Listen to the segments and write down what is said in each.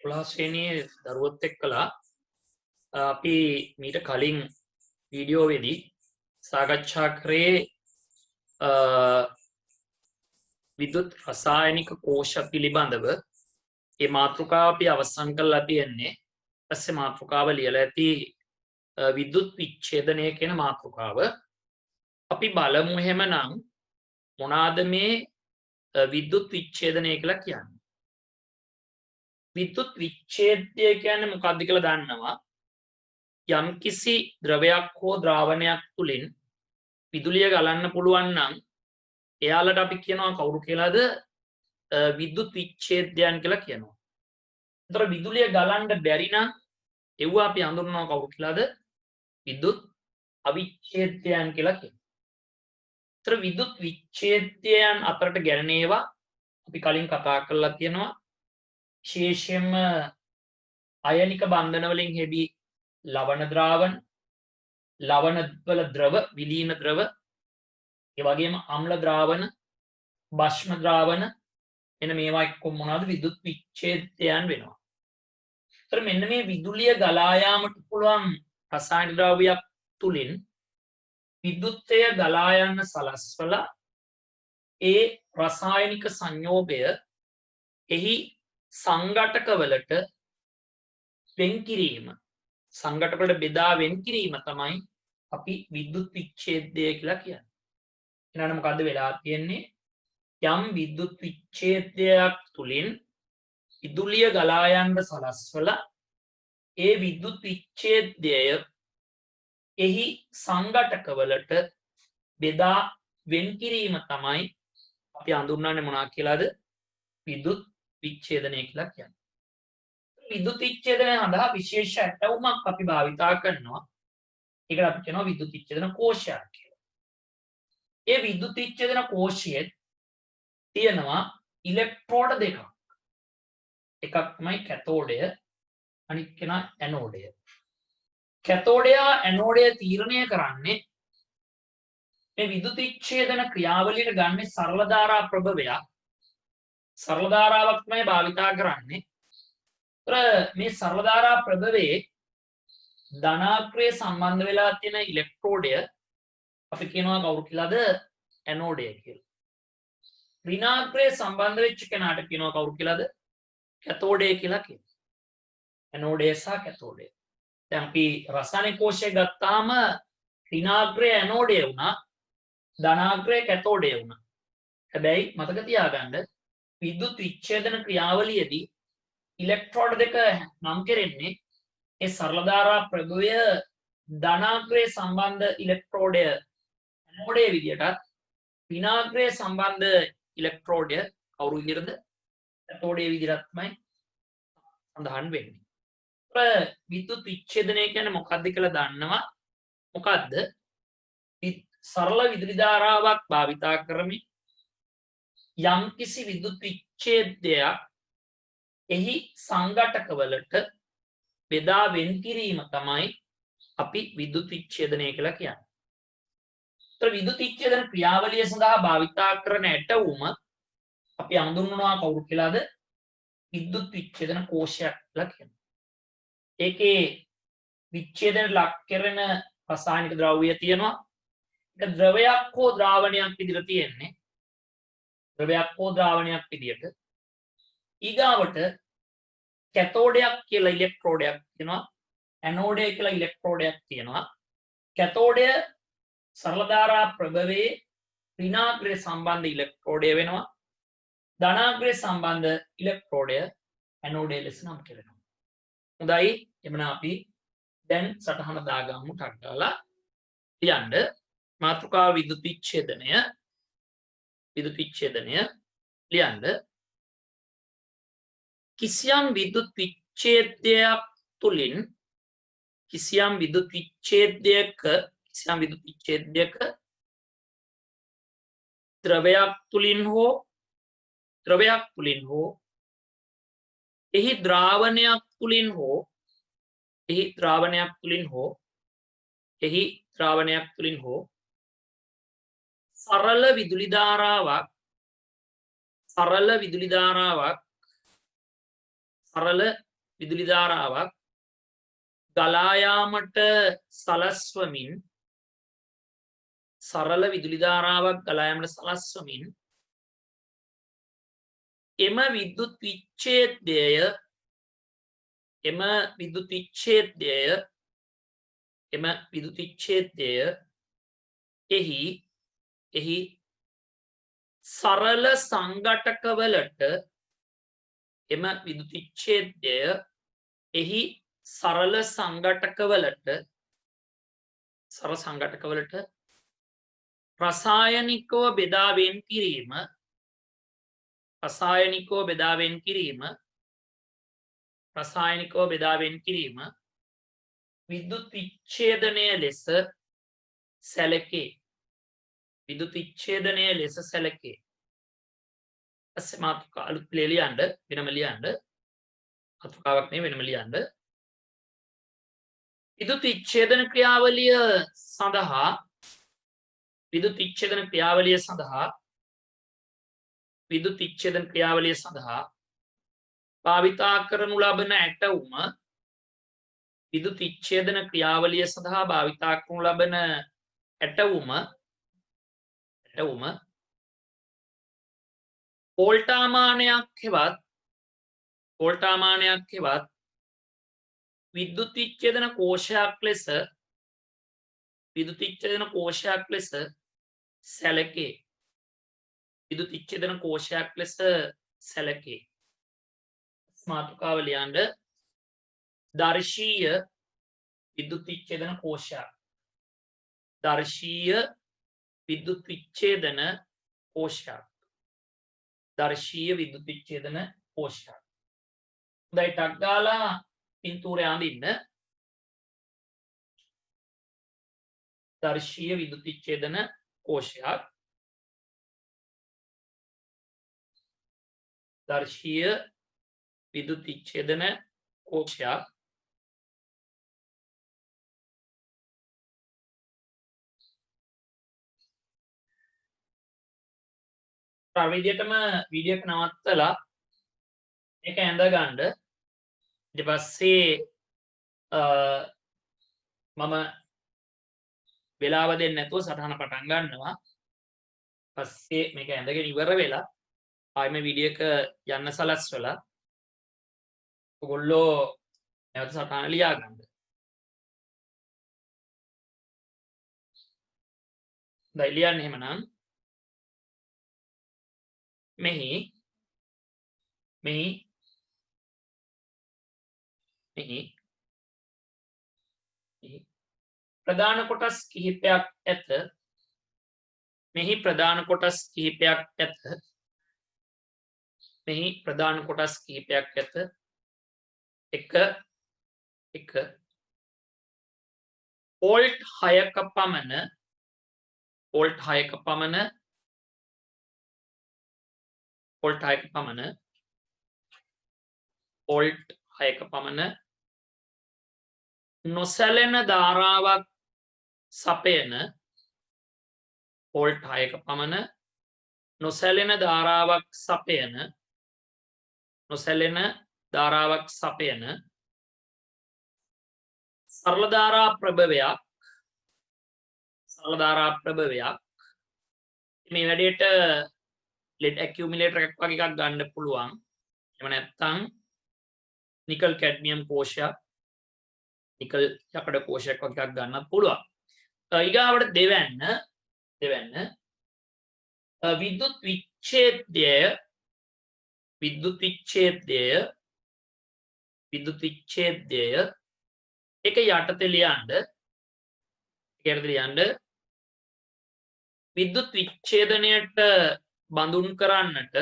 ශ්‍රේණියේ දරුවොත් එක්කලා අපි මීට කලින් වීඩියෝවේදී සාකච්ඡා කරේ විද්‍යුත් රසායනික කෝෂ පිළිබඳව මේ මාතෘකාව අපි අවසන් කරලා තියෙන්නේ. ඊපස්සේ මාතෘකාව ලියලා ඇති විද්‍යුත් විච්ඡේදනය කියන මාතෘකාව. අපි බලමු එහෙමනම් මොනවාද මේ විද්‍යුත් විච්ඡේදනය කියලා කියන්නේ. විද්‍යුත් විච්ඡේදය කියන්නේ මොකක්ද කියලා දන්නවා. යම්කිසි ද්‍රවයක් හෝ ද්‍රාවණයක් තුලින් විදුලිය ගලන්න පුළුවන් නම් එයාලට අපි කියනවා කවුරු කියලාද? විද්‍යුත් විච්ඡේදයන් කියලා කියනවා. ඒතර විදුලිය ගලන්න බැරි නම් ඒව අපි හඳුන්වනවා කවුරු කියලාද? විද්‍යුත් අවිච්ඡේදයන් කියලා කියනවා. ඒතර විද්‍යුත් විච්ඡේදයන් අතරට ගැලෙන ඒවා අපි කලින් කතා කරලා තියෙනවා. විශේෂයෙන්ම අයනික බන්ධන වලින් හෙබි ලවණ ද්‍රාවණ, ලවණ වල ද්‍රව, විලීන ද්‍රව, ඒ වගේම අම්ල ද්‍රාවණ, භස්ම ද්‍රාවණ එන මේවා එක්ක මොනවාද විද්‍යුත් විච්ඡේදයන් වෙනවා. ඒතර මෙන්න මේ විදුලිය ගලා යාමට පුළුවන් රසායනික ද්‍රව්‍යයක් තුලින් විද්‍යුත්ය ගලා යන්න සලස්වලා ඒ රසායනික සංයෝගය එහි සංඝටකවලට වෙන් කිරීම, සංඝටකවලට බෙදා වෙන් කිරීම තමයි අපි විද්‍යුත් විච්ඡේදය කියලා කියන්නේ. එහෙනම් මොකද්ද වෙලා තියෙන්නේ? යම් විද්‍යුත් විච්ඡේදයක් තුලින් විදුලිය ගලා යන්න සලස්වලා ඒ විද්‍යුත් විච්ඡේදය එහි සංඝටකවලට බෙදා වෙන් කිරීම තමයි අපි හඳුන්වන්නේ මොනවා කියලාද? විද්‍යුත් විච්ඡේදනය කියලා කියන්නේ. විද්‍යුත් විච්ඡේදනය සඳහා විශේෂ ඇටවුමක් අපි භාවිතා කරනවා. ඒකට අපි කියනවා විද්‍යුත් විච්ඡේදන කෝෂයක් කියලා. ඒ විද්‍යුත් විච්ඡේදන කෝෂයේ තියෙනවා ඉලෙක්ට්‍රෝඩ දෙකක්. එකක් තමයි කැතෝඩය, අනිත් කෙනා ඇනෝඩය. කැතෝඩය ඇනෝඩය තීරණය කරන්නේ මේ විද්‍යුත් විච්ඡේදන ක්‍රියාවලියට ගන්න සරල ධාරා ප්‍රභවයක්. සරල ධාරාවක් තමයි භාවිතා කරන්නේ. මේ සරල ධාරා ප්‍රභවයේ ධනාක්‍රේ සම්බන්ධ වෙලා තියෙන ඉලෙක්ට්‍රෝඩය අපි කියනවා කවුරු කියලාද? ඇනෝඩය කියලා. ඍණාක්‍රේ සම්බන්ධ වෙච්ච කෙනාට කියනවා කවුරු කියලාද? කැතෝඩය කියලා කියනවා. ඇනෝඩය සහ කැතෝඩය. දැන් අපි රසායනික කෝෂය ගත්තාම ඍණාක්‍රේ ඇනෝඩය වුණා, ධනාක්‍රේ කැතෝඩය වුණා. හැබැයි මතක තියාගන්න විද්‍යුත් විච්ඡේදන ක්‍රියාවලියේදී ඉලෙක්ට්‍රෝඩ දෙක නම් කෙරෙන්නේ ඒ සරල ධාරා ප්‍රභවය ධනාග්‍රේ සම්බන්ධ ඉලෙක්ට්‍රෝඩය ඇනෝඩය විදියටත් ඍණාග්‍රේ සම්බන්ධ ඉලෙක්ට්‍රෝඩය කවුරු විදියටද? කැතෝඩය විදියට තමයි සඳහන් වෙන්නේ. විද්‍යුත් විච්ඡේදනය කියන්නේ මොකක්ද කියලා දන්නවා. මොකද්ද? සරල විදුලි ධාරාවක් භාවිතා කරමින් යම්කිසි විද්‍යුත් විච්ඡේදයක් එහි සංඝටකවලට බෙදා වෙන් කිරීම තමයි අපි විද්‍යුත් විච්ඡේදනය කියලා කියන්නේ. ඒතර විද්‍යුත් විච්ඡේදන ක්‍රියාවලිය සඳහා භාවිතා කරන ඇටවුම අපි හඳුන්වනවා කවුරු කියලාද? විද්‍යුත් විච්ඡේදන කෝෂයක් කියලා කියනවා. ඒකේ විච්ඡේදනයට ලක් කරන රසායනික ද්‍රව්‍ය තියෙනවා. ඒක ද්‍රවයක් හෝ ද්‍රාවණයක් විදිහට තියෙන්නේ. ද්‍රවයක් හෝ ද්‍රාවණයක් විදිහට. ඊගාවට කැතෝඩයක් කියලා ඉලෙක්ට්‍රෝඩයක් තියෙනවා. ඇනෝඩය කියලා ඉලෙක්ට්‍රෝඩයක් තියෙනවා. කැතෝඩය සරල ධාරා ප්‍රභවයේ ඍණාග්‍රේ සම්බන්ධ ඉලෙක්ට්‍රෝඩය වෙනවා. ධනාග්‍රේ සම්බන්ධ ඉලෙක්ට්‍රෝඩය ඇනෝඩය ලෙස නම් කරනවා. හොඳයි. එමනම් අපි දැන් සටහන දාගමු. ටක් ගාලා ලියන්න. මාතෘකාව විද්‍යුත් විච්ඡේදනය. විද්‍යුත් විච්ඡේදනය ලියන්න. කිසියම් විද්‍යුත් විච්ඡේදයක් තුලින් කිසියම් විද්‍යුත් විච්ඡේදයක ද්‍රවයක් තුලින් හෝ එහි ද්‍රාවණයක් තුලින් හෝ සරල විදුලි ධාරාවක් විදුලි ධාරාවක් ගලා යාමට සලස්වමින් සරල විදුලි ධාරාවක් ගලා යාමට සලස්වමින් එම විද්‍යුත් විච්ඡේදය එහි සරල සංඝටකවලට රසායනිකව බෙදා වෙන් කිරීම විද්‍යුත් විච්ඡේදනය ලෙස සැලකේ. පස්සේ මාතෘකා අලුත් ලියන්න වෙනම ලියන්න මාතෘකාවක් නේ වෙනම ලියන්න. විද්‍යුත් විච්ඡේදන ක්‍රියාවලිය සඳහා භාවිතා කරනු ලබන ඇටවුම වෝල්ටාමානයක් හෙවත් විද්‍යුත් විච්ඡේදන කෝෂයක් ලෙස සැලකේ. මාතෘකාව ලියන්න දර්ශීය විද්‍යුත් විච්ඡේදන කෝෂයක්. හොඳයි ටක් ගාලා පින්තූරය අඳින්න. දර්ශීය විද්‍යුත් විච්ඡේදන කෝෂයක්. විදියටම වීඩියෝ එක නවත්තලා මේක ඇඳ ගන්න. ඊට පස්සේ මම වෙලාව දෙන්නේ නැතුව සටහන පටන් ගන්නවා. පස්සේ මේක ඇඳගෙන ඉවර වෙලා ආයෙම වීඩියෝ එක යන්න සලස්වලා ඔයගොල්ලෝ නැවත සටහන ලියා ගන්න. දැන් ලියන්න එහෙමනම් මෙහි ප්‍රධාන කොටස් කිහිපයක් ඇත. එක වෝල්ට් 6ක පමණ නොසැලෙන ධාරාවක් සපයන සරල ධාරා ප්‍රභවයක් මේ වැඩේට ලෙඩ් ඇකියුමුලේටර් එකක් වගේ එකක් ගන්න පුළුවන්. එහෙම නැත්නම් නිකල් කැඩ්මියම් කෝෂයක් නිකල් යකඩ කෝෂයක් වගේ එකක් ගන්නත් පුළුවන්. ඊගාවට දෙවැන්න විද්‍යුත් විච්ඡේදය එක යටතේ ලියන්න. විද්‍යුත් විච්ඡේදනයට බඳුන් කරන්නට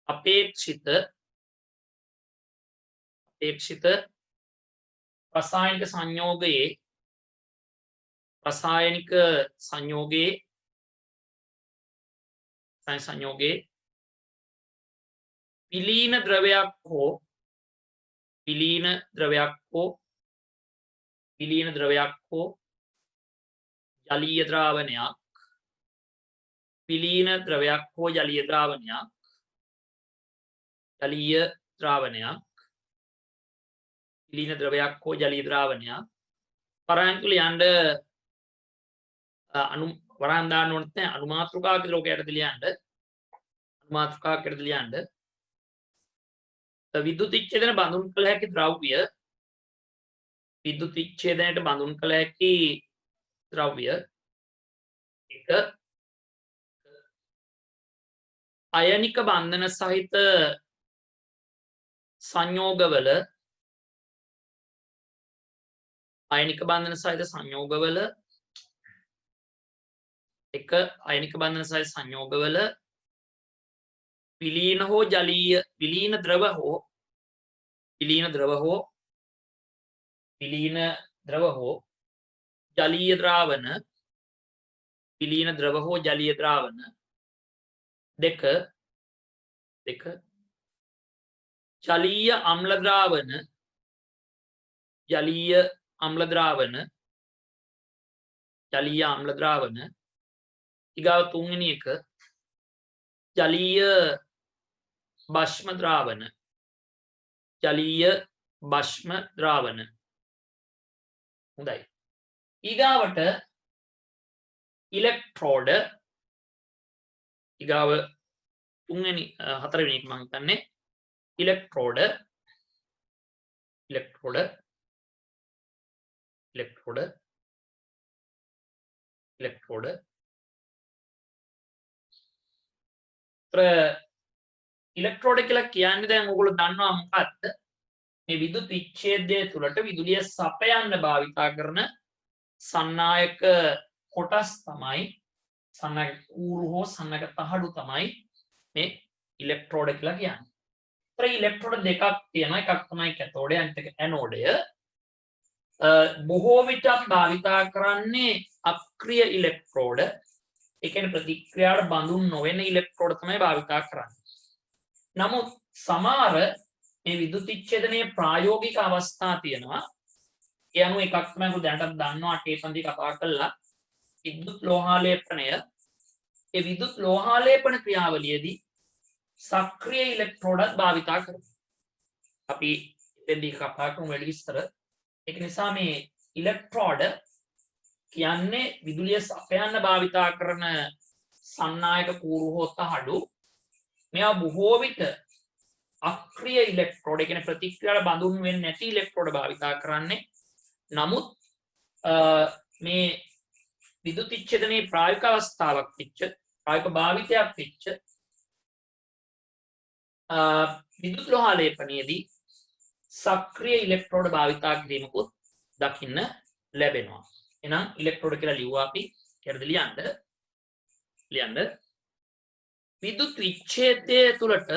අපේක්ෂිත රසායනික සංයෝගයේ විලීන ද්‍රවයක් හෝ ජලීය ද්‍රාවණයක් ජලීය ද්‍රාවණයක් විලීන ද්‍රවයක් හෝ ජලීය ද්‍රාවණයක් වරහන් තුල යන්න වරහන් දාන්න ඕනෙත් නැහැ අනුමාත්‍රිකාවක ලෝකයට ලියන්න අනුමාත්‍රිකාවකට ලියන්න විද්‍යුත් විච්ඡේදන බඳුන් කළ හැකි ද්‍රව්‍ය විද්‍යුත් විච්ඡේදනයට බඳුන් කළ හැකි ද්‍රව්‍ය එක අයනික බන්ධන සහිත සංයෝගවල අයනික බන්ධන සහිත සංයෝගවල එක අයනික බන්ධන සහිත සංයෝගවල විලීන හෝ ජලීය විලීන ද්‍රව හෝ ජලීය ද්‍රාවණ විලීන ද්‍රව හෝ ජලීය ද්‍රාවණ දෙක ජලීය අම්ල ද්‍රාවණ ඊගාව තුන්වෙනි එක ජලීය භස්ම ද්‍රාවණ හොඳයි ඊගාවට ඉලෙක්ට්‍රෝඩ ඊගාව තුන්වෙනි හතරවෙනි එක මම හිතන්නේ ඉලෙක්ට්‍රෝඩ ඉලෙක්ට්‍රෝඩ කියලා කියන්නේ දැන් ඔයගොල්ලෝ දන්නවා මොකක්ද මේ විදුලි විච්ඡේදය තුළට විදුලිය සපයන්න භාවිතා කරන සන්නායක කොටස් තමයි සන්නායක කූරු හෝ සන්නායක තහඩු තමයි මේ ඉලෙක්ට්‍රෝඩ කියලා කියන්නේ. ඒතර ඉලෙක්ට්‍රෝඩ දෙකක් තියෙනවා. එකක් තමයි කැතෝඩය අනිත් එක ඇනෝඩය. බොහෝ විට භාවිතා කරන්නේ අක්‍රිය ඉලෙක්ට්‍රෝඩ. ඒ කියන්නේ ප්‍රතික්‍රියාවට බඳුන් නොවන ඉලෙක්ට්‍රෝඩ තමයි භාවිතා කරන්නේ. නමුත් සමහර මේ විදුලි විච්ඡේදනයේ ප්‍රායෝගික අවස්ථා තියෙනවා. ඒ අනුව එකක් තමයි ඔය දැනටත් දන්නවා අටේ පන්ති කතා කළා. විදුලි ලෝහාලේපනය. ඒ විදුලි ලෝහාලේපන ක්‍රියාවලියේදී සක්‍රිය ඉලෙක්ට්‍රෝඩත් භාවිතා කරනවා. අපි එතෙන්දී කතා කරමු වැඩි විස්තර. ඒක නිසා මේ ඉලෙක්ට්‍රෝඩ කියන්නේ විදුලිය සපයන්න භාවිතා කරන සන්නායක කූරු හෝ තහඩු. මෙයා බොහෝ විට අක්‍රිය ඉලෙක්ට්‍රෝඩ කියන්නේ ප්‍රතික්‍රියාවට බඳුන් වෙන්නේ නැති ඉලෙක්ට්‍රෝඩ භාවිතා කරන්නේ. නමුත් මේ විදුලි විච්ඡේදනයේ ප්‍රායෝගික අවස්ථාවක් වෙච්ච ප්‍රායෝගික භාවිතයක් වෙච්ච විදුලි ලෝහාලේපනයේදී සක්‍රිය ඉලෙක්ට්‍රෝඩ භාවිතා කිරීමකුත් දකින්න ලැබෙනවා. එහෙනම් ඉලෙක්ට්‍රෝඩ කියලා ලිව්වා අපි. හරිද ලියන්න විදුලි විච්ඡේදය තුළට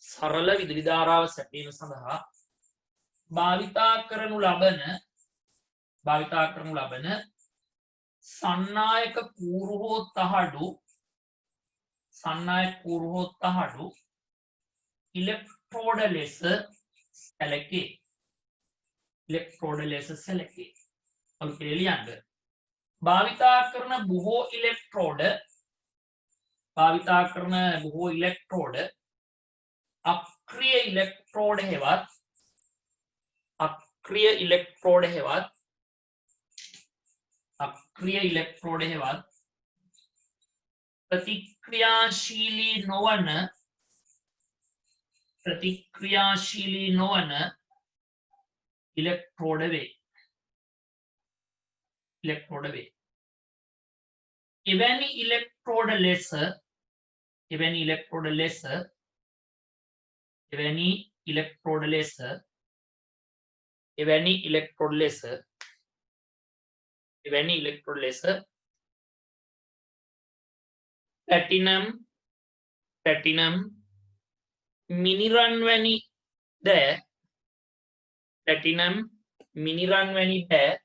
සරල විදුලි ධාරාව සැපීම සඳහා භාවිතා කරනු ලබන සන්නායක කූරු හෝ තහඩු ඉලෙක්ට්‍රෝඩ ලෙස සැලකේ. ලියන්න. භාවිතා කරන බොහෝ ඉලෙක්ට්‍රෝඩ අක්‍රිය ඉලෙක්ට්‍රෝඩ හෙවත් ප්‍රතික්‍රියාශීලී නොවන ඉලෙක්ට්‍රෝඩ වේ. එවැනි ඉලෙක්ට්‍රෝඩ ලෙස platinum මිනිරන් වැනි දෑ platinum මිනිරන් වැනි දෑ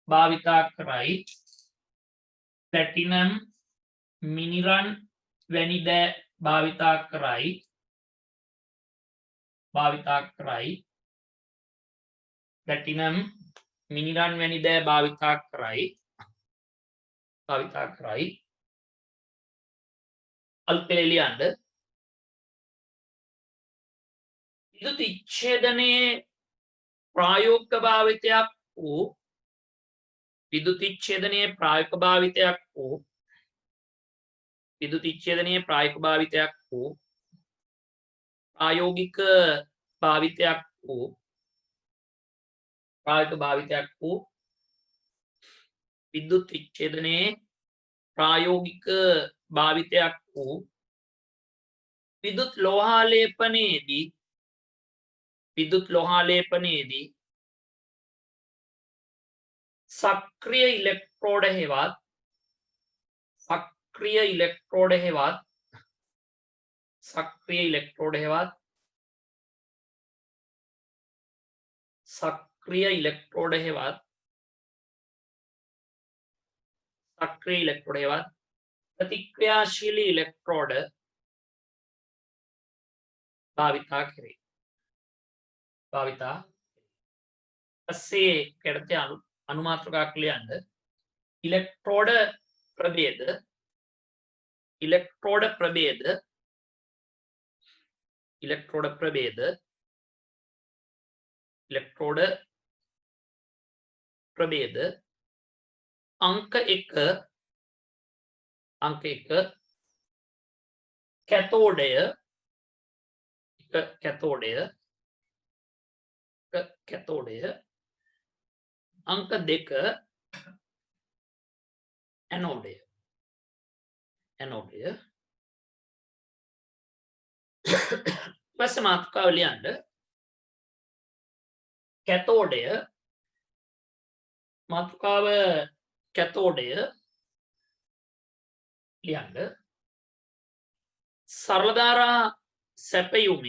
භාවිතා කරයි platinum මිනිරන් වැනි දෑ භාවිතා කරයි platinum මිනිරන් වැනි දෑ භාවිතා කරයි අල්පෙලියන්ඩ විදුලි විච්ඡේදනයේ ප්‍රායෝගික භාවිතයක් වූ විදුලි විච්ඡේදනයේ ප්‍රායෝගික භාවිතයක් වූ විදුලි විච්ඡේදනයේ ප්‍රායෝගික භාවිතයක් වූ විදුලි ලෝහාලේපනයේදී සක්‍රිය ඉලෙක්ට්‍රෝඩ හෙවත් ප්‍රතික්‍රියාශීලී ඉලෙක්ට්‍රෝඩ භාවිතා කරේ. පස්සේ කැඩතේ අනුමාත්‍රකා ක්ලියන්ඩ ඉලෙක්ට්‍රෝඩ ප්‍රභේද अंक 1 कैथोडය अंक 2 एनोडය පස්සේ මාතෘකාව ලියන්න कैथोडය ලියන්න सरल धारा සැපයුමේ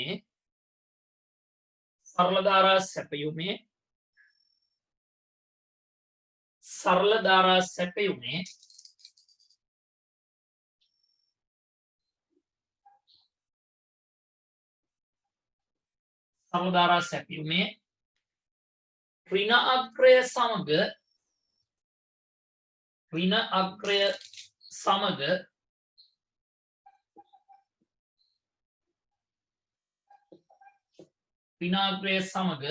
ඍණ අග්‍රය සමග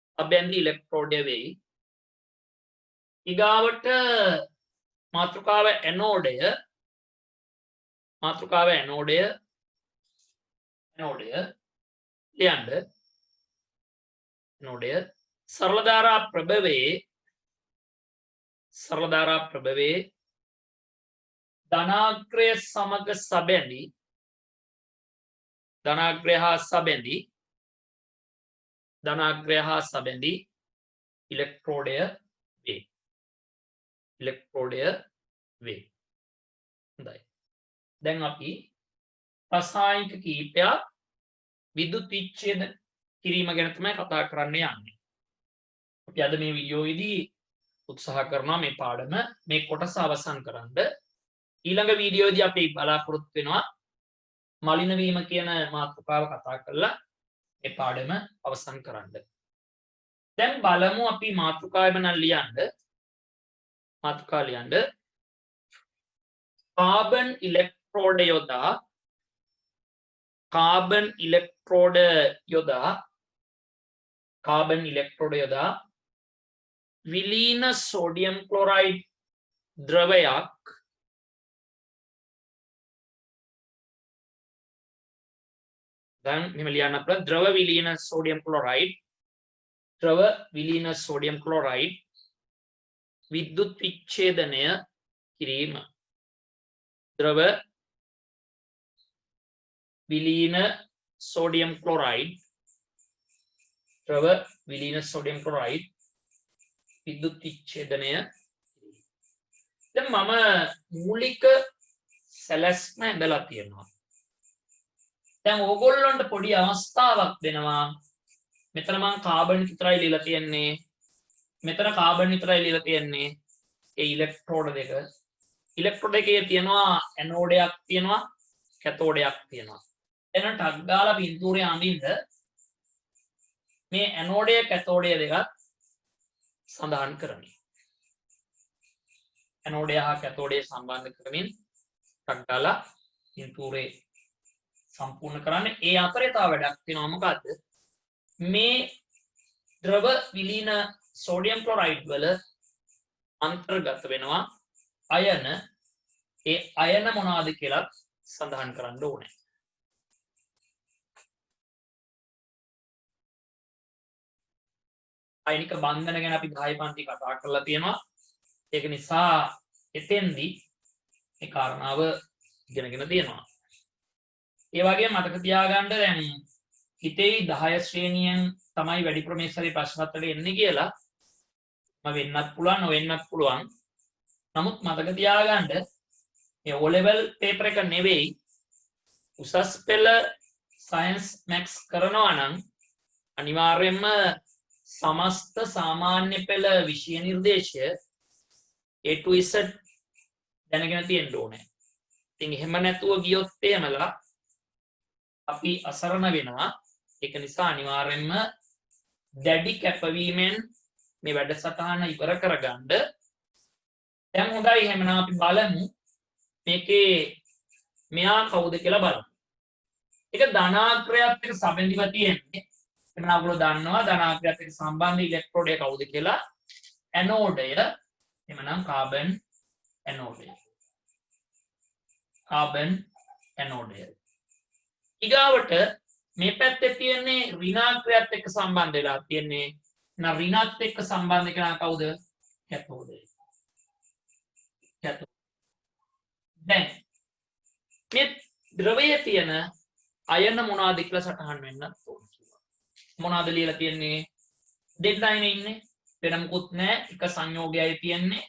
සබැඳි ඉලෙක්ට්‍රෝඩය වෙයි. ඊගාවට මාතෘකාව ඇනෝඩය ලියන්න. सरल धारा प्रभවේ ධනාග්‍රය සමග සබැඳි ඉලෙක්ට්‍රෝඩය වේ. හොඳයි. දැන් අපි රසායනික කීපයක් විදුලි විච්ඡේද කිරීම ගැන තමයි කතා කරන්න යන්නේ. අපි අද මේ වීඩියෝවේදී උත්සාහ කරනවා මේ පාඩම මේ කොටස අවසන් කරන්න. ඊළඟ වීඩියෝවේදී අපි බලාපොරොත්තු වෙනවා මලින වීම කියන මාතෘකාව කතා කරලා මේ පාඩම අවසන් කරන්න. දැන් බලමු අපි මාතෘකාවෙම නම් ලියන්න. කාබන් ඉලෙක්ට්‍රෝඩ යොදා විලීන සෝඩියම් ක්ලොරයිඩ් ද්‍රවයක් දැන් මෙහෙම ලියන්න අපිට ද්‍රව විලීන සෝඩියම් ක්ලොරයිඩ් විද්‍යුත් විච්ඡේදනය කිරීම. ද්‍රව විලීන සෝඩියම් ක්ලොරයිඩ් ද්‍රව විලීන සෝඩියම් ක්ලොරයිඩ් විද්‍යුත් විච්ඡේදනය. දැන් මම මූලික සැලැස්ම ඇඳලා තියෙනවා. දැන් ඕගොල්ලන්ට පොඩි අවස්ථාවක් දෙනවා. මෙතන මම කාබන් විතරයි ලියලා තියන්නේ. මෙතන කාබන් විතරයි ලියලා තියන්නේ. ඒ ඉලෙක්ට්‍රෝඩ දෙක. ඉලෙක්ට්‍රෝඩ එකේ තියෙනවා ඇනෝඩයක් තියෙනවා, කැතෝඩයක් තියෙනවා. එන ටක් ගාලා පින්තූරේ අඳින්න මේ ඇනෝඩය කැතෝඩය දෙකත් සඳහන් කරමි. ඇනෝඩය හා කැතෝඩය සම්බන්ධ කරමින් ටක් ගාලා පින්තූරේ සම්පූර්ණ කරන්න. ඒ අතරේ තව වැඩක් තියෙනවා. මොකද්ද? මේ ද්‍රව විලීන සෝඩියම් ක්ලොරයිඩ් වල අන්තර්ගත වෙනවා අයන. ඒ අයන මොනවාද කියලා සඳහන් කරන්න ඕනේ. අයනික බන්ධන ගැන අපි 10 පන්ති කතා කරලා තියෙනවා. ඒක නිසා එතෙන්දී මේ කාරණාව ඉගෙනගෙන තියෙනවා. ඒ වගේම මතක තියාගන්න දැන් හිතේ 10 ශ්‍රේණියෙන් තමයි වැඩි ප්‍රමේශරේ ප්‍රශ්න පත්‍රෙට එන්නේ කියලා වෙන්නත් පුළුවන් නොවෙන්නත් පුළුවන්. නමුත් මතක තියාගන්න මේ O level paper එක නෙවෙයි උසස් පෙළ සයන්ස් මැක්ස් කරනවා නම් අනිවාර්යයෙන්ම සමස්ත සාමාන්‍ය පෙළ විෂය නිර්දේශය A to Z දැනගෙන තියෙන්න ඕනේ. ඉතින් එහෙම නැතුව ගියොත් එහෙමලා අපි අසරණ වෙනවා. ඒක නිසා අනිවාර්යයෙන්ම දැඩි කැපවීමෙන් මේ වැඩසටහන ඉවර කරගන්න. දැන් හොඳයි එහෙනම් අපි බලමු මේකේ මෙයා කවුද කියලා බලමු. ඒක ධනාග්‍රයත් එක්ක සම්බන්ධව තියෙන්නේ. එතන අපලෝ දන්නවා ධනාග්‍රයත් එක්ක සම්බන්ධ ඉලෙක්ට්‍රෝඩය කවුද කියලා. ඇනෝඩය එමනම් කාබන් ඇනෝඩය. කාබන් ඇනෝඩය. ඊගාවට මේ පැත්තේ තියෙන්නේ ඍණාග්‍රයත් එක්ක සම්බන්ධ වෙලා තියෙන්නේ. නා ඍණත් එක්ක සම්බන්ධ කරන කවුද? කැතෝඩය. කැතෝඩය. දැන් මේ ද්‍රවයේ තියෙන අයන මොනවාද කියලා සටහන් වෙන්නත් ඕන කියලා. මොනවාද ලියලා තියෙන්නේ? ඩෙඩ්ලයින් ඉන්නේ. වෙන මොකුත් නැහැ. එක සංයෝගයයි තියෙන්නේ.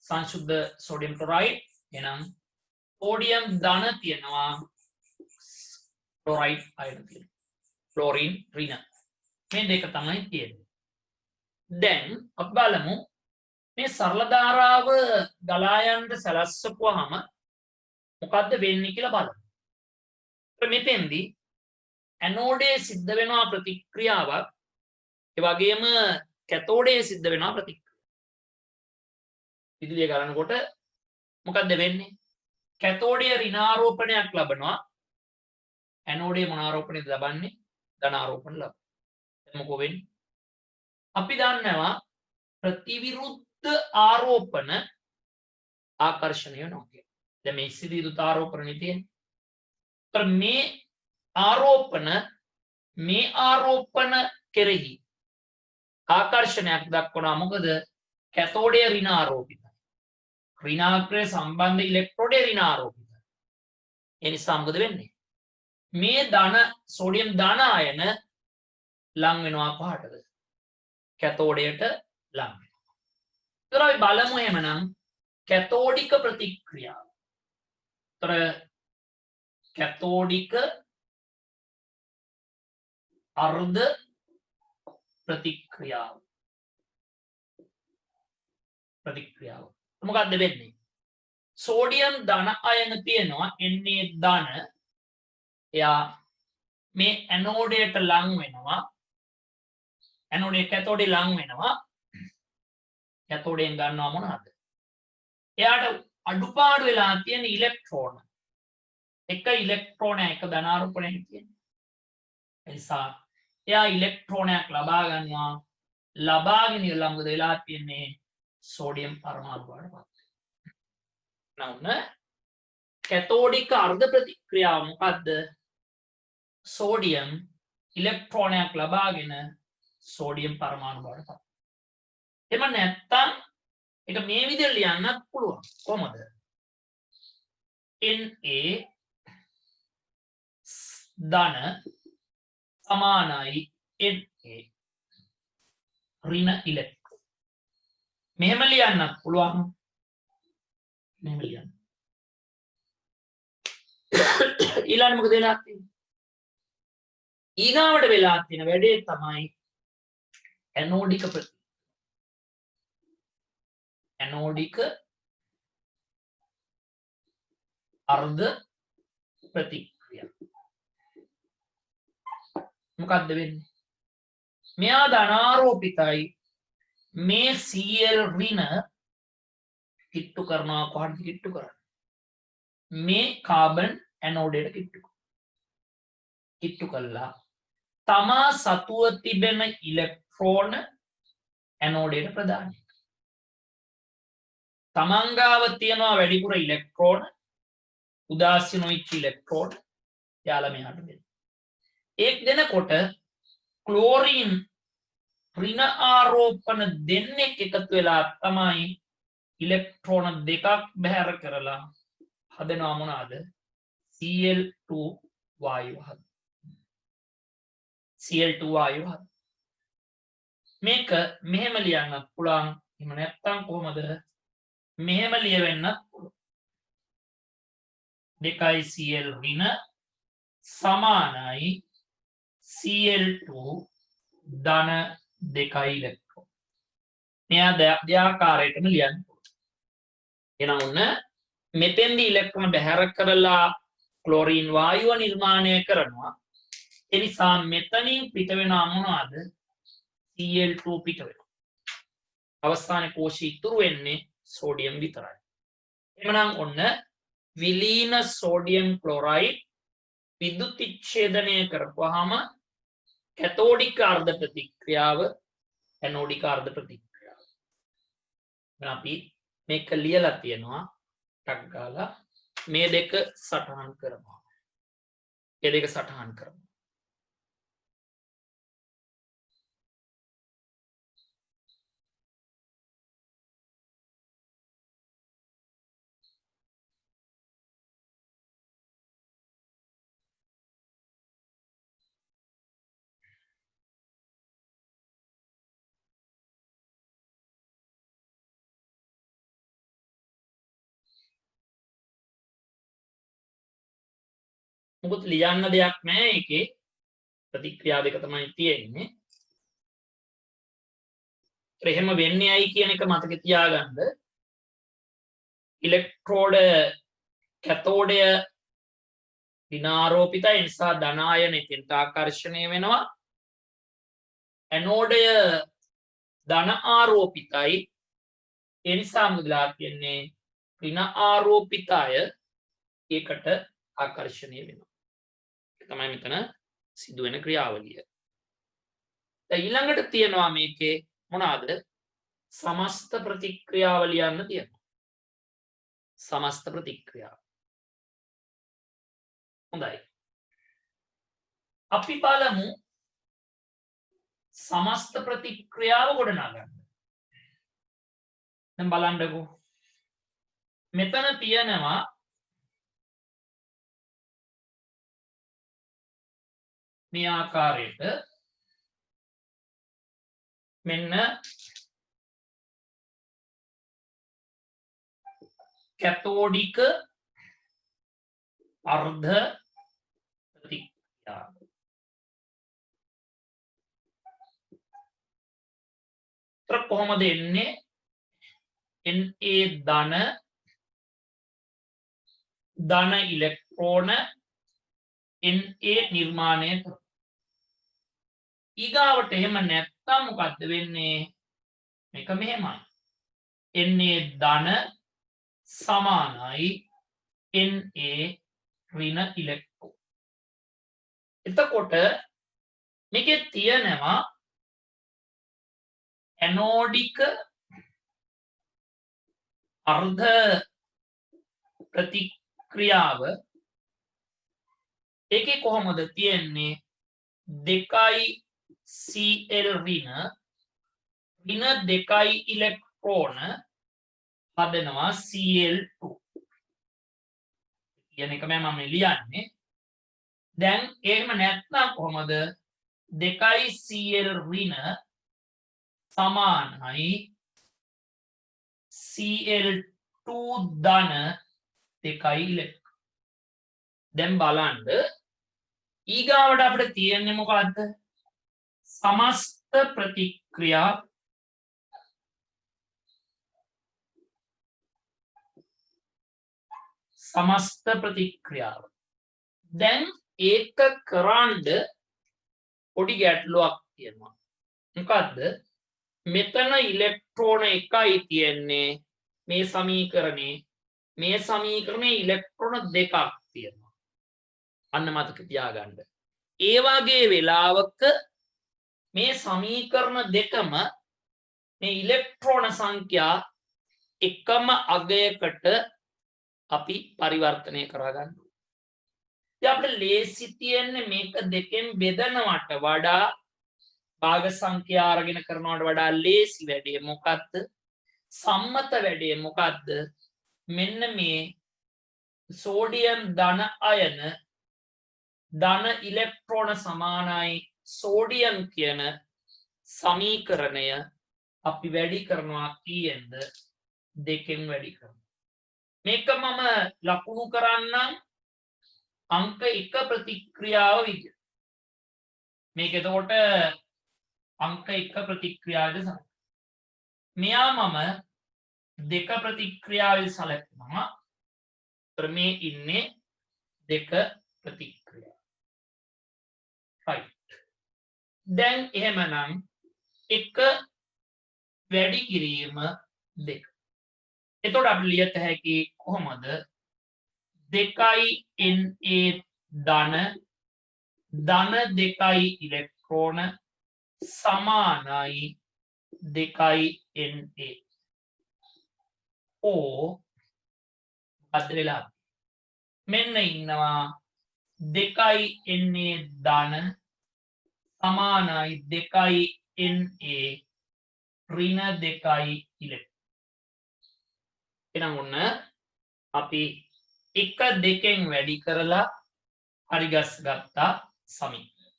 සංශුද්ධ සෝඩියම් ක්ලොරයිඩ්. එනම් සෝඩියම් ධන තියෙනවා. ක්ලොරයිඩ් අයන තියෙනවා. ක්ලෝරින් ඍණ. මේ දෙක තමයි තියෙන්නේ. දැන් අපි බලමු මේ සරල ධාරාව ගලා යන්න සලස්සපුවාම මොකද්ද වෙන්නේ කියලා බලමු. මෙතෙන්දී ඇනෝඩේ සිද්ධ වෙනවා ප්‍රතික්‍රියාවක්. ඒ වගේම කැතෝඩේ සිද්ධ වෙනවා ප්‍රතික්‍රියාවක්. විදුලිය ගලනකොට මොකද්ද වෙන්නේ? කැතෝඩේ ඍණාරෝපණයක් ලබනවා. ඇනෝඩේ මොන ආරෝපණයද ලබන්නේ? ධන ආරෝපණ ලබනවා. එතන මොකෝ වෙන්නේ? අපි දන්නවා ප්‍රතිවිරුද්ධ ආරෝපණ ආකර්ෂණය වෙනවා කියලා. දැන් මේ ඉස්සිරිදුත ආරෝපණනේ තියෙන්නේ. මේ ආරෝපණ කෙරෙහි ආකර්ෂණයක් දක්වනවා. මොකද කැතෝඩය ඍණ ආරෝපිතයි. ඍණාග්‍රය සම්බන්ධ ඉලෙක්ට්‍රෝඩය ඍණ ආරෝපිතයි. ඒ නිසා මොකද වෙන්නේ? මේ ධන සෝඩියම් ධන අයන ලං වෙනවා පහටද? කැතෝඩයට ලං වෙනවා. ඒතර අපි බලමු එහෙමනම් කැතෝඩික ප්‍රතික්‍රියාව. ඒතර කැතෝඩික අර්ධ ප්‍රතික්‍රියාව. මොකක්ද වෙන්නේ? සෝඩියම් ධන අයන තියෙනවා. Na ධන. එයා මේ ඇනෝඩයට ලං වෙනවා. ඇනෝඩේ කැතෝඩේ ලං වෙනවා. කැතෝඩයෙන් ගන්නවා මොනවද? එයාට අඩුපාඩු වෙලා තියෙන ඉලෙක්ට්‍රෝන. එක ඉලෙක්ට්‍රෝනයක් එක ධනාරෝපණයක් තියෙනවා. ඒ නිසා එයා ඉලෙක්ට්‍රෝනයක් ලබා ගන්නවා. ලබාගෙන ඉලංග වෙලා තියෙන්නේ සෝඩියම් පරමාණු වලට. නවුන කැතෝඩික අර්ධ ප්‍රතික්‍රියාව මොකද්ද? සෝඩියම් ඉලෙක්ට්‍රෝනයක් ලබාගෙන සෝඩියම් පරමාණු වලට. එහෙම නැත්තම් ඒක මේ විදිහට ලියන්නත් පුළුවන්. කොහොමද? Na ධන සමානයි Na. ඍණ ඉලෙක්ට්‍රෝන. මෙහෙම ලියන්නත් පුළුවන්. මෙහෙම ලියන්න. ඊළඟ මොකද වෙලා තියෙන්නේ? ඊගාවට වෙලා තියෙන වැඩේ තමයි ඇනෝඩික අර්ධ ප්‍රතික්‍රියා. මොකද්ද වෙන්නේ? මෙයා ධනාරෝපිතයි. මේ Cl ඍණ කිට්ටු කරනවා. කොහොමද කිට්ටු කරන්නේ? මේ කාබන් ඇනෝඩයට කිට්ටු කළා. තමා සතුව තිබෙන ඉලෙක්ට්‍රෝන ඇනෝඩයට ප්‍රදානය. තමන්ගාව තියනවා වැඩිපුර ඉලෙක්ට්‍රෝන, උදාසීන වෙච්ච ඉලෙක්ට්‍රෝන යාලා මෙහාට දෙන්න. ඒක දෙනකොට ක්ලෝරින් ඍණ ආරෝපණ දෙන්නෙක් එකතු වෙලා තමයි ඉලෙක්ට්‍රෝන දෙකක් බැහැර කරලා හදනවා මොනවාද? Cl2 වායුව හදනවා. Cl2 වායුව හදනවා. මේක මෙහෙම ලියන්නත් පුළුවන්. එහෙම නැත්නම් කොහොමද? මෙහෙම ලියවෙන්නත් පුළුවන්. 2 Cl ඍණ සමානයි Cl2 ධන 2 ඉලෙක්ට්‍රෝන. මෙයා දෙආකාරයටම ලියන්න පුළුවන්. එහෙනම් ඔන්න මෙතෙන්දී ඉලෙක්ට්‍රෝන බැහැර කරලා ක්ලෝරින් වායුව නිර්මාණය කරනවා. ඒ නිසා මෙතනින් පිට වෙනා මොනවාද? Cl2 පිට වෙනවා. අවසානයේ කෝෂය ඉතුරු වෙන්නේ සෝඩියම් විතරයි. එhmenan ඔන්න විලීන සෝඩියම් ක්ලෝරයිඩ් විදුලි විච්ඡේදනය කරපුවාම කැතෝඩික අර්ධ ප්‍රතික්‍රියාව ඇනෝඩික අර්ධ ප්‍රතික්‍රියාව. අපි මේක ලියලා තියෙනවා ටක් ගාලා මේ දෙක සටහන් කරනවා. මේ දෙක සටහන් කරනවා. මොකද ලියන්න දෙයක් නැහැ ඒකේ. ප්‍රතික්‍රියා දෙක තමයි තියෙන්නේ. එහෙම වෙන්නේ ඇයි කියන එක මතක තියාගන්න. ඉලෙක්ට්‍රෝඩ කැතෝඩය ඍණාරෝපිතයි. ඒ නිසා ධන ආයන එතෙන්ට ආකර්ෂණය වෙනවා. ඇනෝඩය ධන ආරෝපිතයි. ඒ නිසා මුදලා කියන්නේ ඍණ ආරෝපිතය ඒකට ආකර්ෂණය වෙනවා. තමයි මෙතන සිදුවෙන ක්‍රියාවලිය. දැන් ඊළඟට තියෙනවා මේකේ මොනවාද? සමස්ත ප්‍රතික්‍රියාව ලියන්න තියෙනවා. සමස්ත ප්‍රතික්‍රියාව. හොඳයි. අපි බලමු සමස්ත ප්‍රතික්‍රියාව ගොඩනගන්න. දැන් බලන්නකෝ. මෙතන තියෙනවා මේ ආකාරයට මෙන්න කැතෝඩික අර්ධ ප්‍රතික්‍රියාව. කොහොමද එන්නේ? Na ධන ඉලෙක්ට්‍රෝන Na නිර්මාණය කරනවා. ඊගාවට එහෙම නැත්තම් මොකද්ද වෙන්නේ? මේක මෙහෙමයි. Na ධන සමානයි Na ඍණ ඉලෙක්ට්‍රෝන. එතකොට මේකේ තියෙනවා ඇනෝඩික අර්ධ ප්‍රතික්‍රියාව. ඒකේ කොහොමද තියෙන්නේ? 2 Cl ඍණ 2 ඉලෙක්ට්‍රෝන හදනවා Cl2 කියන එක මම ලියන්නේ. දැන් එහෙම නැත්නම් කොහොමද? 2 Cl ඍණ සමානයි Cl2 ධන 2යි ඉලෙක්ට්‍රෝන. දැන් බලන්න ඊගාවට අපිට තියෙන්නේ මොකද්ද? සමස්ත ප්‍රතික්‍රියා समस्त प्रतिक्रियाව. දැන් ඒක කරන්ඩ පොඩි ගැටලුවක් තියෙනවා. මොකද්ද? මෙතන ඉලෙක්ට්‍රෝන එකයි තියෙන්නේ මේ සමීකරණේ. මේ සමීකරණේ ඉලෙක්ට්‍රෝන දෙකක් තියෙනවා. අන්න මතක තියාගන්න. ඒ වගේ වෙලාවක මේ සමීකරණ දෙකම මේ ඉලෙක්ට්‍රෝන සංඛ්‍යා එකම අගයකට අපි පරිවර්තනය කරගන්න. ඉතින් අපිට ලේසි තියෙන්නේ මේක දෙකෙන් බෙදනවට වඩා භාග සංඛ්‍යා අරගෙන කරනවට වඩා ලේසි වැඩේ මොකද්ද? සම්මත වැඩේ මොකද්ද? මෙන්න මේ සෝඩියම් ධන අයන ධන ඉලෙක්ට්‍රෝන සමානයි සෝඩියම් කියන සමීකරණය අපි වැඩි කරනවා කීයෙන්ද? දෙකෙන් වැඩි කරනවා. මේක මම ලකුණු කරන්නම් අංක 1 ප්‍රතික්‍රියාව විදිහට. මේක එතකොට අංක 1 ප්‍රතික්‍රියාවද සලකනවා. මෙයා මම 2 ප්‍රතික්‍රියාවල් සලකනවා. මේ ඉන්නේ 2 ප්‍රතික්‍රියාව. right. දැන් එහෙමනම් 1 වැඩි කිරීම 2. එතකොට අපි ලියත හැකි කොහොමද? 2යි Na ධන 2යි ඉලෙක්ට්‍රෝන සමානයි 2යි Na. අදලා මෙන්න ඉන්නවා 2යි Na ධන සමානයි 2යි Na ඍණ 2යි ඉලෙක්ට්‍රෝන. එහෙනම් ඔන්න අපි 1 2න් වැඩි කරලා හරිගස් ගත්තා සමීකරණය.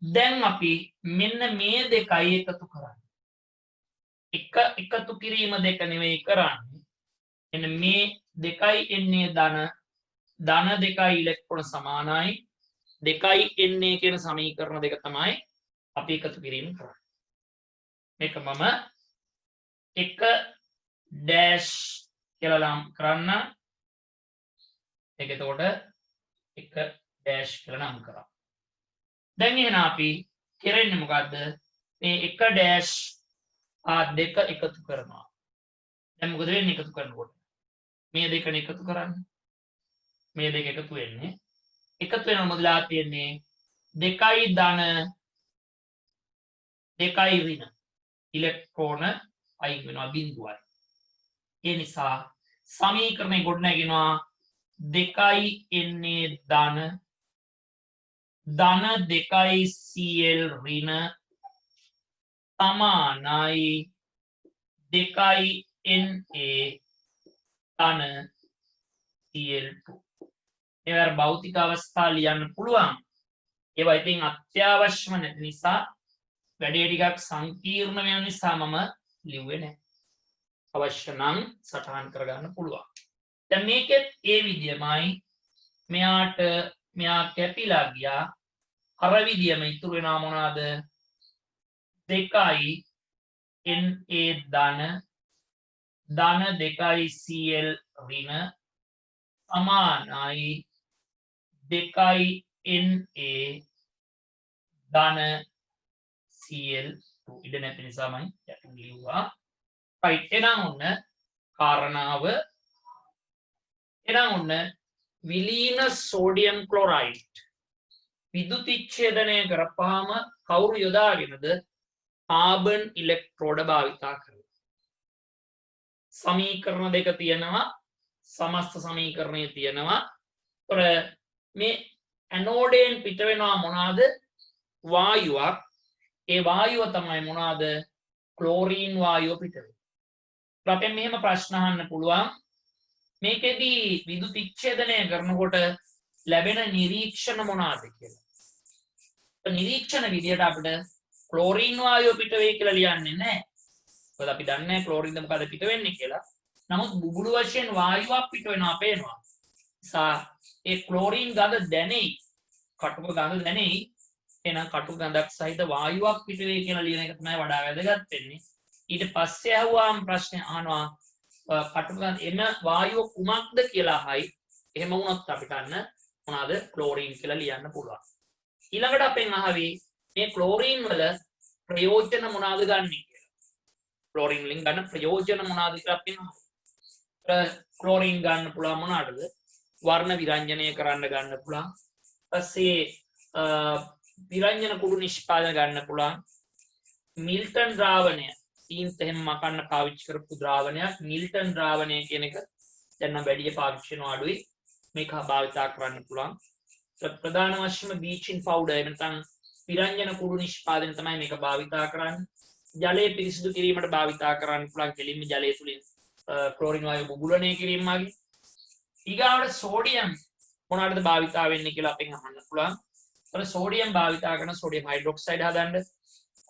දැන් අපි මෙන්න මේ දෙකයි එකතු කරන්නේ. එක එකතු කිරීම දෙක නෙවෙයි කරන්නේ. එන්න මේ 2යි Na ධන 2යි ඉලෙක්ට්‍රෝන සමානයි 2යි Na කියන සමීකරණ දෙක තමයි අපි එකතු කිරීම කරන්නේ. මේක මම 1 ඩෑෂ් කියලා නම් කරන්න. ඒක එතකොට 1 ඩෑෂ් කියලා නම් කරා. දැන් එහෙනම් අපි කරන්නේ මොකද්ද? මේ 1 ඩෑෂ් දෙක එකතු කරනවා. දැන් මොකද වෙන්නේ එකතු කරනකොට? මේ දෙකන එකතු කරන්න. මේ දෙක එකතු වෙන්නේ. එකතු වෙනව මොදලා තියෙන්නේ 2යි ධන 2යි ඍණ ඉලෙක්ට්‍රෝන අයින් වෙනවා බිඳුවයි. ඒ නිසා සමීකරණය ගොඩනැගෙනවා 2යි Na ධන 2යි Cl ඍණ සමානයි 2යි Na ධන Cl2. ඒවර භෞතික අවස්ථා ලියන්න පුළුවන්. ඒවා ඉතින් අත්‍යවශ්‍යම නැති නිසා වැඩේ ටිකක් සංකීර්ණ වෙන නිසා මම ලිව්වේ නැහැ. අවශ්‍ය නම් සටහන් කරගන්න පුළුවන්. දැන් මේකෙත් ඒ විදියමයි මෙයා කැපිලා ගියා. අර විදියම ඉතුරු වෙනා මොනවාද? 2යි Na ධන 2යි Cl ඍණ සමානයි 2යි Na ධන Cl2. ඉඩ නැති නිසාමයි යටින් ලියුවා. right. එහෙනම් ඔන්න කාරණාව. එහෙනම් ඔන්න විලීන සෝඩියම් ක්ලොරයිඩ් විදුතිච්ඡේදනය කරපුවාම කවුරු යොදාගෙනද? කාබන් ඉලෙක්ට්‍රෝඩ භාවිතා කරනවා. සමීකරණ දෙක තියෙනවා. සමස්ත සමීකරණය තියෙනවා. ඒතර මේ ඇනෝඩෙන් පිට වෙනවා මොනවාද? වායුවක්. ඒ වායුව තමයි මොනවාද? ක්ලෝරීන් වායුව පිට වෙනවා. අපෙන් මෙහෙම ප්‍රශ්න අහන්න පුළුවන්. මේකෙදි විදුතිච්ඡේදනය කරනකොට ලැබෙන නිරීක්ෂණ මොනවාද කියලා. නිරීක්ෂණ විදියට අපිට ක්ලෝරින් වායුව පිට වෙයි කියලා ලියන්නේ නැහැ. මොකද අපි දන්නේ ක්ලෝරින්ද මොකද පිට වෙන්නේ කියලා. නමුත් බුබුලු වශයෙන් වායුවක් පිට වෙනවා පේනවා. ඒ ක්ලෝරින් ගඳ දැනෙයි. කටුක ගඳ දැනෙයි. එහෙනම් කටු ගඳක් සහිත වායුවක් පිට වෙයි කියලා ලියන එක තමයි වඩා වැදගත් වෙන්නේ. ඊට පස්සේ අහුවාම ප්‍රශ්නේ අහනවා කටු ගඳ එන වායුව කුමක්ද කියලා අහයි. එහෙම වුණොත් අපිට අන්න මොනවාද ක්ලෝරින් කියලා ලියන්න පුළුවන්. ඊළඟට අපෙන් අහවි මේ ක්ලෝරින් වල ප්‍රයෝජන මොනවාද ගන්න කියලා. ක්ලෝරින් වලින් ගන්න ප්‍රයෝජන මොනවාද කියලා අපෙන් අහනවා. ක්ලෝරින් ගන්න පුළුවන් මොනවාටද? වර්ණ විරංජනය කරන්න ගන්න පුළුවන්. ඊපස්සේ විරංජන කුඩු නිෂ්පාදනය ගන්න පුළුවන්. මිල්ටන් ද්‍රාවණය සීන්ත් එහෙම මකන්න පාවිච්චි කරපු ද්‍රාවණයක්. මිල්ටන් ද්‍රාවණය කියන එක දැන් නම් වැඩි පාවිච්චි කරන අඩුයි. මේක භාවිතා කරන්න පුළුවන්. ප්‍රධාන වශයෙන්ම බීචින් පවුඩර් එහෙම නැත්නම් විරංජන කුඩු නිෂ්පාදනය තමයි මේක භාවිතා කරන්නේ. ජලය පිරිසිදු කිරීමට භාවිතා කරන්න පුළුවන්. කෙලින්ම ජලය තුලින් ක්ලෝරින් වායුව බුබුලණය කිරීම වගේ. ඊගාවට සෝඩියම් මොනවටද භාවිතා වෙන්නේ කියලා අපෙන් අහන්න පුළුවන්. ඒතර සෝඩියම් භාවිතා කරන සෝඩියම් හයිඩ්‍රොක්සයිඩ් හදන්න,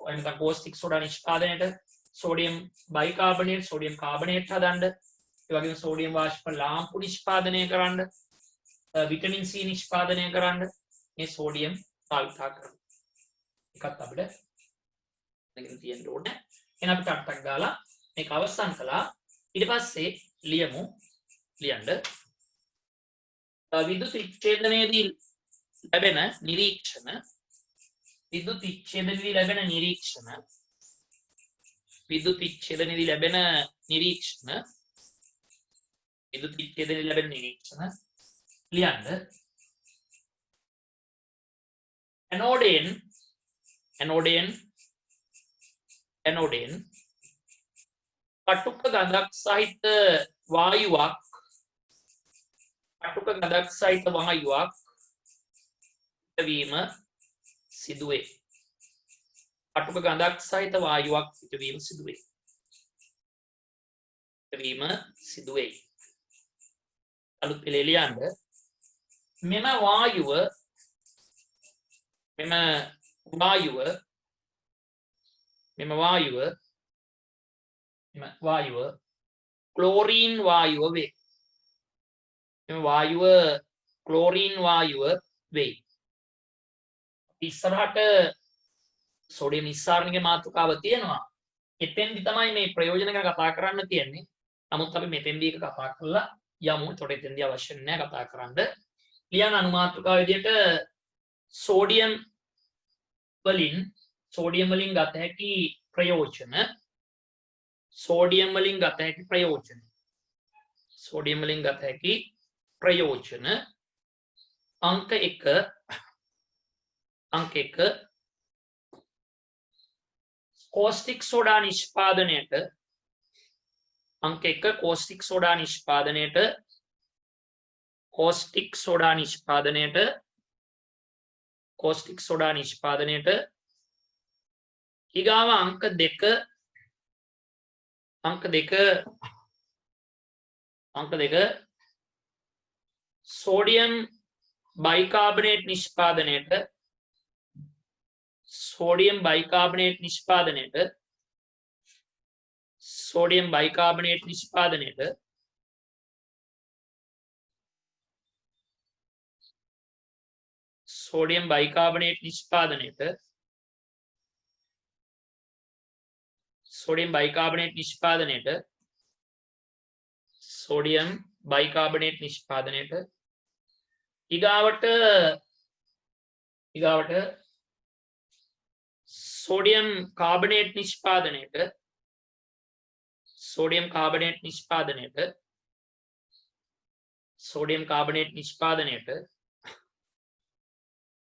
එහෙනම් කෝස්ටික් සෝඩා නිෂ්පාදනයේට, සෝඩියම් බයිකාබනේට්, සෝඩියම් කාබනේට් හදන්න, ඒ වගේම සෝඩියම් වාෂ්ප ලාම්පු නිෂ්පාදනය කරන්න, විටමින් C නිෂ්පාදනය කරන්න මේ සෝඩියම් භාවිතා කරනවා. එකත් අපිට නැගින් තියෙන්න ඕනේ. එහෙනම් අපි ටක් ගාලා මේක අවසන් කළා. ඊට පස්සේ ලියමු ලියන්න විදුලි විච්ඡේදනයේදී ලැබෙන නිරීක්ෂණ විදුලි විච්ඡේදනයේදී ලැබෙන නිරීක්ෂණ විදුලි විච්ඡේදනයේදී ලැබෙන නිරීක්ෂණ විදුලි විච්ඡේදනයේදී ලැබෙන නිරීක්ෂණ ලියන්න ඇනෝඩෙන් කටුක ගඳක් සහිත වායුවක් පිටවීම සිදුවේ. කටුක ගඳක් සහිත වායුවක් පිටවීම සිදුවේ. අලුත් පෙළේ ලියන්න මෙම වායුව ක්ලෝරින් වායුව වේ. මෙම වායුව ක්ලෝරින් වායුව වේ. ඉස්සරහට සෝඩියම් නිස්සාරණයේ මාතෘකාව තියෙනවා. එතෙන්දි තමයි මේ ප්‍රයෝජන ගැන කතා කරන්න තියෙන්නේ. නමුත් අපි මෙතෙන්දී එක කතා කරලා යමු. ඒතකොට එතෙන්දී අවශ්‍ය නැහැ කතා කරන්න. ලියන අනුමාතෘකාව විදිහට සෝඩියම් වලින් ගත හැකි ප්‍රයෝජන අංක 1 කෝස්ටික් සෝඩා නිෂ්පාදනයට ඊගාව අංක 2 සෝඩියම් බයිකාබනේට් නිෂ්පාදනයට ඊගාවට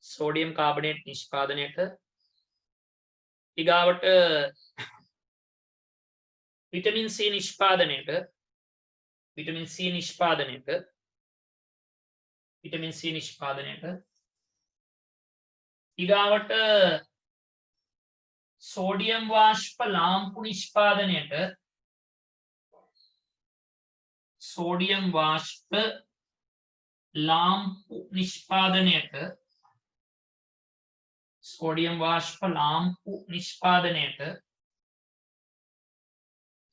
සෝඩියම් කාබනේට් නිෂ්පාදනයට ඊගාවට විටමින් C නිෂ්පාදනයට ඊගාවට සෝඩියම් වාෂ්ප ලාම්පු නිෂ්පාදනයට සෝඩියම් වාෂ්ප ලාම්පු නිෂ්පාදනයට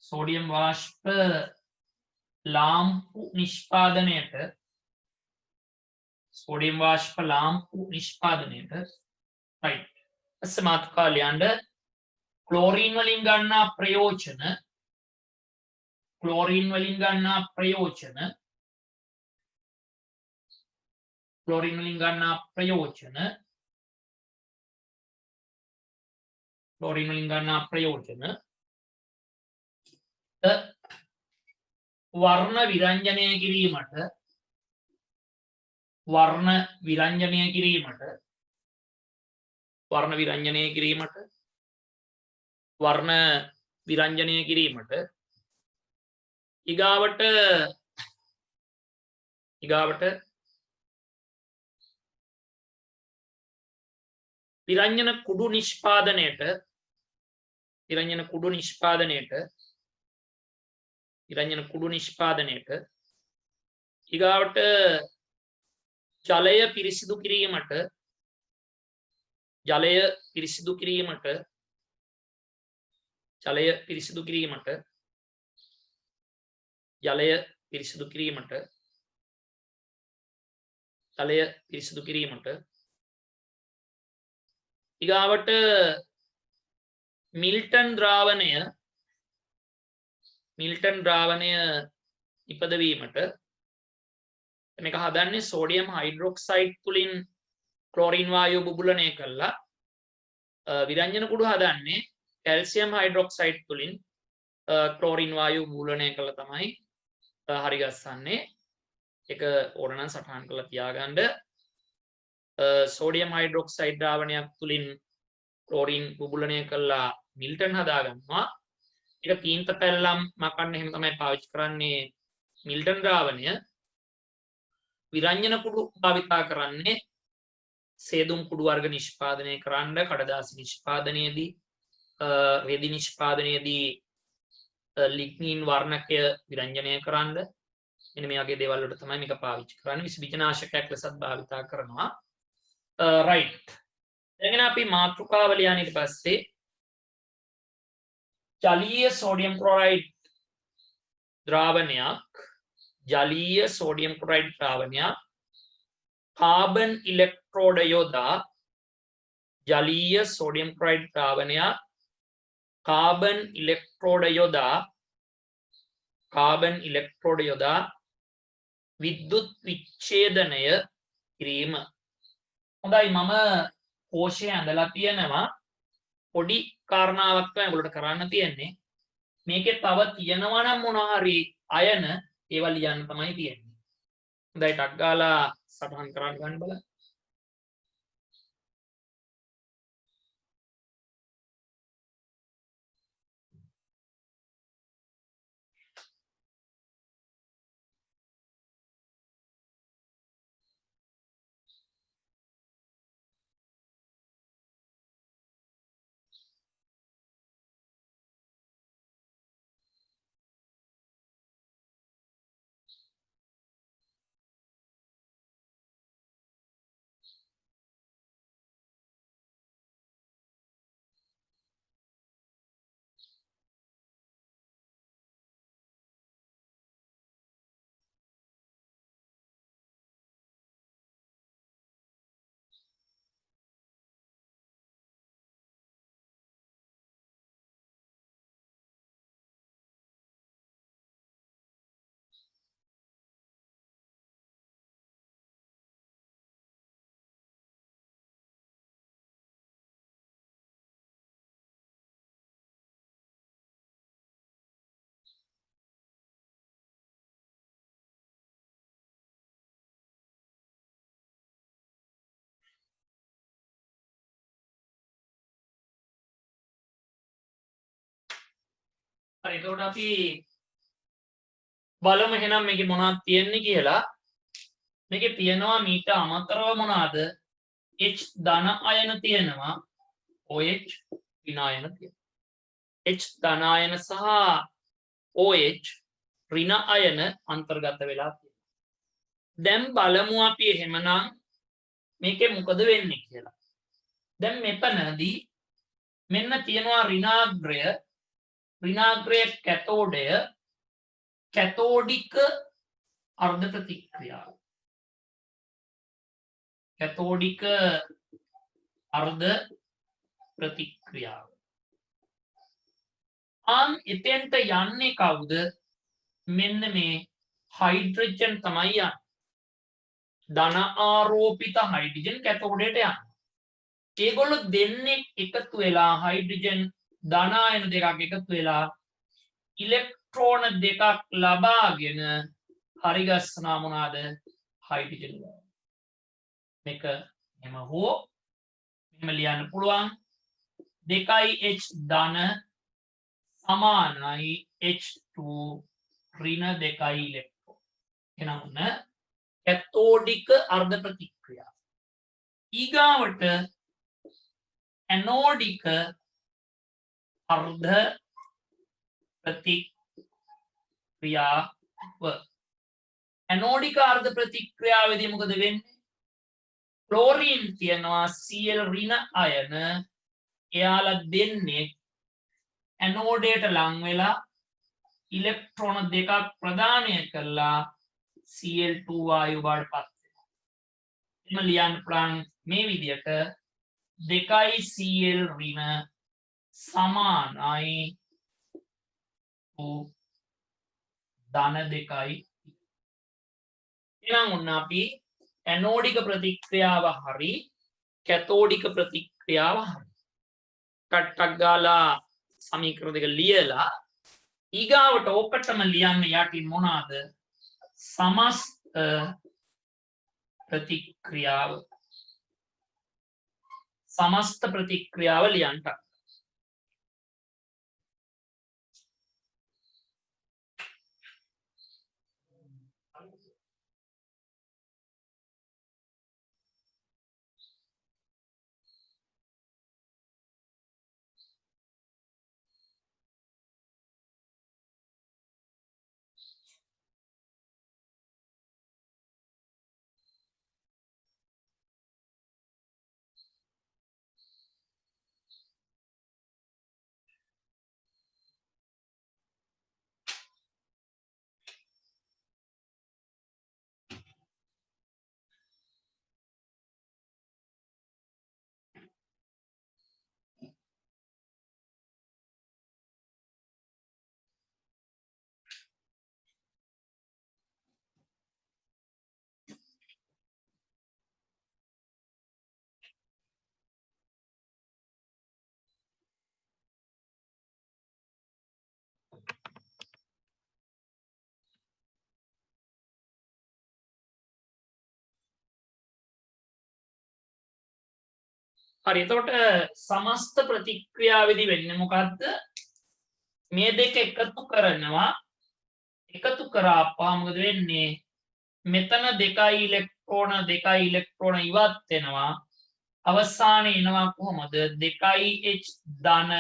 සෝඩියම් වාෂ්ප ලාම්පු නිෂ්පාදනයට සෝඩියම් වාෂ්ප ලාම්පු නිෂ්පාදනයට right අසමාත්කා ලියන්න ක්ලෝරින් වලින් ගන්නා ප්‍රයෝජන ක්ලෝරින් වලින් ගන්නා ප්‍රයෝජන ක්ලෝරින් වලින් ගන්නා ප්‍රයෝජන ක්ලෝරින් වලින් ගන්නා ප්‍රයෝජන වර්ණ විරංජනය කිරීමට වර්ණ විරංජනය කිරීමට වර්ණ විරංජනය කිරීමට වර්ණ විරංජනය කිරීමට ඊගාවට විරංජන කුඩු නිෂ්පාදනයට විරංජන කුඩු නිෂ්පාදනයට ඊගාවට ජලය පිරිසිදු කිරීමට ජලය පිරිසිදු කිරීමට ජලය පිරිසිදු කිරීමට ජලය පිරිසිදු කිරීමට ජලය පිරිසිදු කිරීමට ඊගාවට මිල්ටන් ද්‍රාවණය ඉපදවීමට මේක හදන්නේ සෝඩියම් හයිඩ්‍රොක්සයිඩ් තුලින් ක්ලෝරින් වායුව බුබුලණය කළා විරංජන කුඩු හදන්නේ කැල්සියම් හයිඩ්‍රොක්සයිඩ් තුලින් ක්ලෝරින් වායුව බුබුලණය කළා තමයි හරි ගස්සන්නේ ඒක ඕනනම් සටහන් කරලා තියාගන්න සෝඩියම් හයිඩ්‍රොක්සයිඩ් ද්‍රාවණයක් තුලින් ක්ලෝරින් බුබුලණය කළා මිල්ටන් හදා ගන්නවා ඒක තීන්ත පැල්ලම් මකන්න එහෙම තමයි පාවිච්චි කරන්නේ මිල්ටන් ද්‍රාවණය විරංජන කුඩු භාවිතා කරන්නේ සේදුම් කුඩු වර්ග නිෂ්පාදනය කරන්න කඩදාසි නිෂ්පාදනයේදී රෙදි නිෂ්පාදනයේදී ලිග්නින් වර්ණකය විරංජනය කරන්න මෙන්න මේ වගේ දේවල් වලට තමයි මේක පාවිච්චි කරන්නේ විස බීජනාශකයක් ලෙසත් භාවිතා කරනවා right දැන් අපි මාතෘකාව ලියන්න ඊට පස්සේ ජලීය සෝඩියම් ක්ලොරයිඩ් ද්‍රාවණයක් ජලීය සෝඩියම් ක්ලොරයිඩ් ද්‍රාවණයක් කාබන් ඉලෙක්ට්‍රෝඩ යොදා ජලීය සෝඩියම් ක්ලොරයිඩ් ද්‍රාවණයක් කාබන් ඉලෙක්ට්‍රෝඩ යොදා විද්‍යුත් විච්ඡේදනය කිරීම හොඳයි මම කෝෂය ඇඳලා තියෙනවා පොඩි කාරණාවක් තමයි ඔයගොල්ලෝට කරන්න තියෙන්නේ මේකේ තව තියෙනවා නම් මොනවා හරි අයන ඒවා ලියන්න තමයි තියෙන්නේ හොඳයි ටක් ගාලා සටහන් කරන්න ගන්න බලන්න හරි එතකොට අපි බලමු එහෙනම් මේකේ මොනවද තියෙන්නේ කියලා මේකේ තියෙනවා මීට අමතරව මොනවාද H ධන අයන තියෙනවා OH ඍණ අයන තියෙනවා H ධන අයන සහ OH ඍණ අයන අන්තර්ගත වෙලා තියෙනවා දැන් බලමු අපි එහෙමනම් මේකේ මොකද වෙන්නේ කියලා දැන් මෙතනදී මෙන්න තියෙනවා ඍණාග්‍රය කැතෝඩය කැතෝඩික අර්ධ ප්‍රතික්‍රියාව කැතෝඩික අර්ධ ප්‍රතික්‍රියාව එතෙන්ට යන්නේ කවුද මෙන්න මේ හයිඩ්‍රජන් තමයි යන්නේ ධන ආරෝපිත හයිඩ්‍රජන් කැතෝඩයට යනවා ඒගොල්ලෝ දෙන්නේ එකතු වෙලා හයිඩ්‍රජන් ධන ආයන දෙකක් එකතු වෙලා ඉලෙක්ට්‍රෝන දෙකක් ලබාගෙන හරි ගස්සනවා මොනවාද හයිඩ්‍රජන් මේක එම හෝ මෙහෙම ලියන්න පුළුවන් 2H ධන සමානයි H2 ඍණ 2 ඉලෙක්ට්‍රෝන එනමුන කැතෝඩික අර්ධ ප්‍රතික්‍රියාව ඊගාවට ඇනෝඩික අර්ධ ප්‍රතික්‍රියාව ඇනෝඩික අර්ධ ප්‍රතික්‍රියාවේදී මොකද වෙන්නේ ක්ලෝරින් තියනවා Cl ඍණ අයන එයාලා දෙන්නේ ඇනෝඩයට ලං වෙලා ඉලෙක්ට්‍රෝන දෙකක් ප්‍රදානය කරලා Cl2 වායු බවට පත් වෙනවා. එම ලියන්න පුළුවන් මේ විදිහට 2 Cl ඍණ සමානයි ධන 2යි. එහෙනම් ඔන්න අපි ඇනෝඩික ප්‍රතික්‍රියාව හරි කැතෝඩික ප්‍රතික්‍රියාව හරි ටට්ටක් ගාලා සමීකරණ දෙක ලියලා ඊගාවට ඔකටම ලියන්න යටින් මොනවාද සමස්ත ප්‍රතික්‍රියාව ලියන්න හරි එතකොට සමස්ත ප්‍රතික්‍රියාවේදී වෙන්නේ මොකද්ද මේ දෙක එකතු කරනවා එකතු කරාපුවා මොකද වෙන්නේ මෙතන 2 ඉලෙක්ට්‍රෝන ඉවත් වෙනවා අවසානයේ එනවා කොහොමද 2H ධන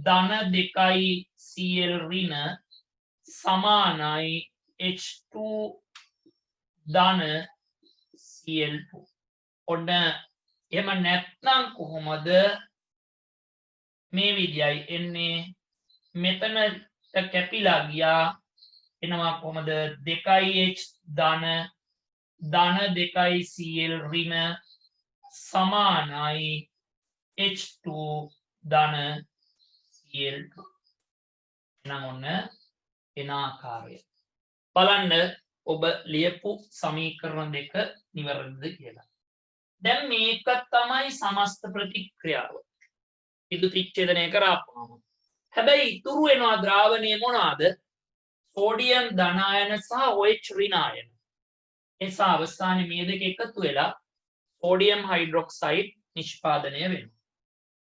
2 Cl ඍණ සමානයි H2 ධන Cl2 ඔන්න එහෙම නැත්නම් කොහොමද මේ විදියයි එන්නේ මෙතන කැපිලා ගියා එනවා කොහොමද 2H ධන 2 Cl ඍණ සමානයි H2 ධන Cl2 එහෙනම් ඔන්න එන ආකාරය බලන්න ඔබ ලියපු සමීකරණ දෙක නිවැරදිද කියලා දැන් මේක තමයි සමස්ත ප්‍රතික්‍රියාව. විදුලි විච්ඡේදනය කරාපුවාම. හැබැයි ඉතුරු වෙනවා ද්‍රාවණය මොනවාද? සෝඩියම් ධන ආයන සහ OH ඍණ ආයන. එසා අවස්ථානයේ මේ දෙක එකතු වෙලා සෝඩියම් හයිඩ්‍රොක්සයිඩ් නිෂ්පාදනය වෙනවා.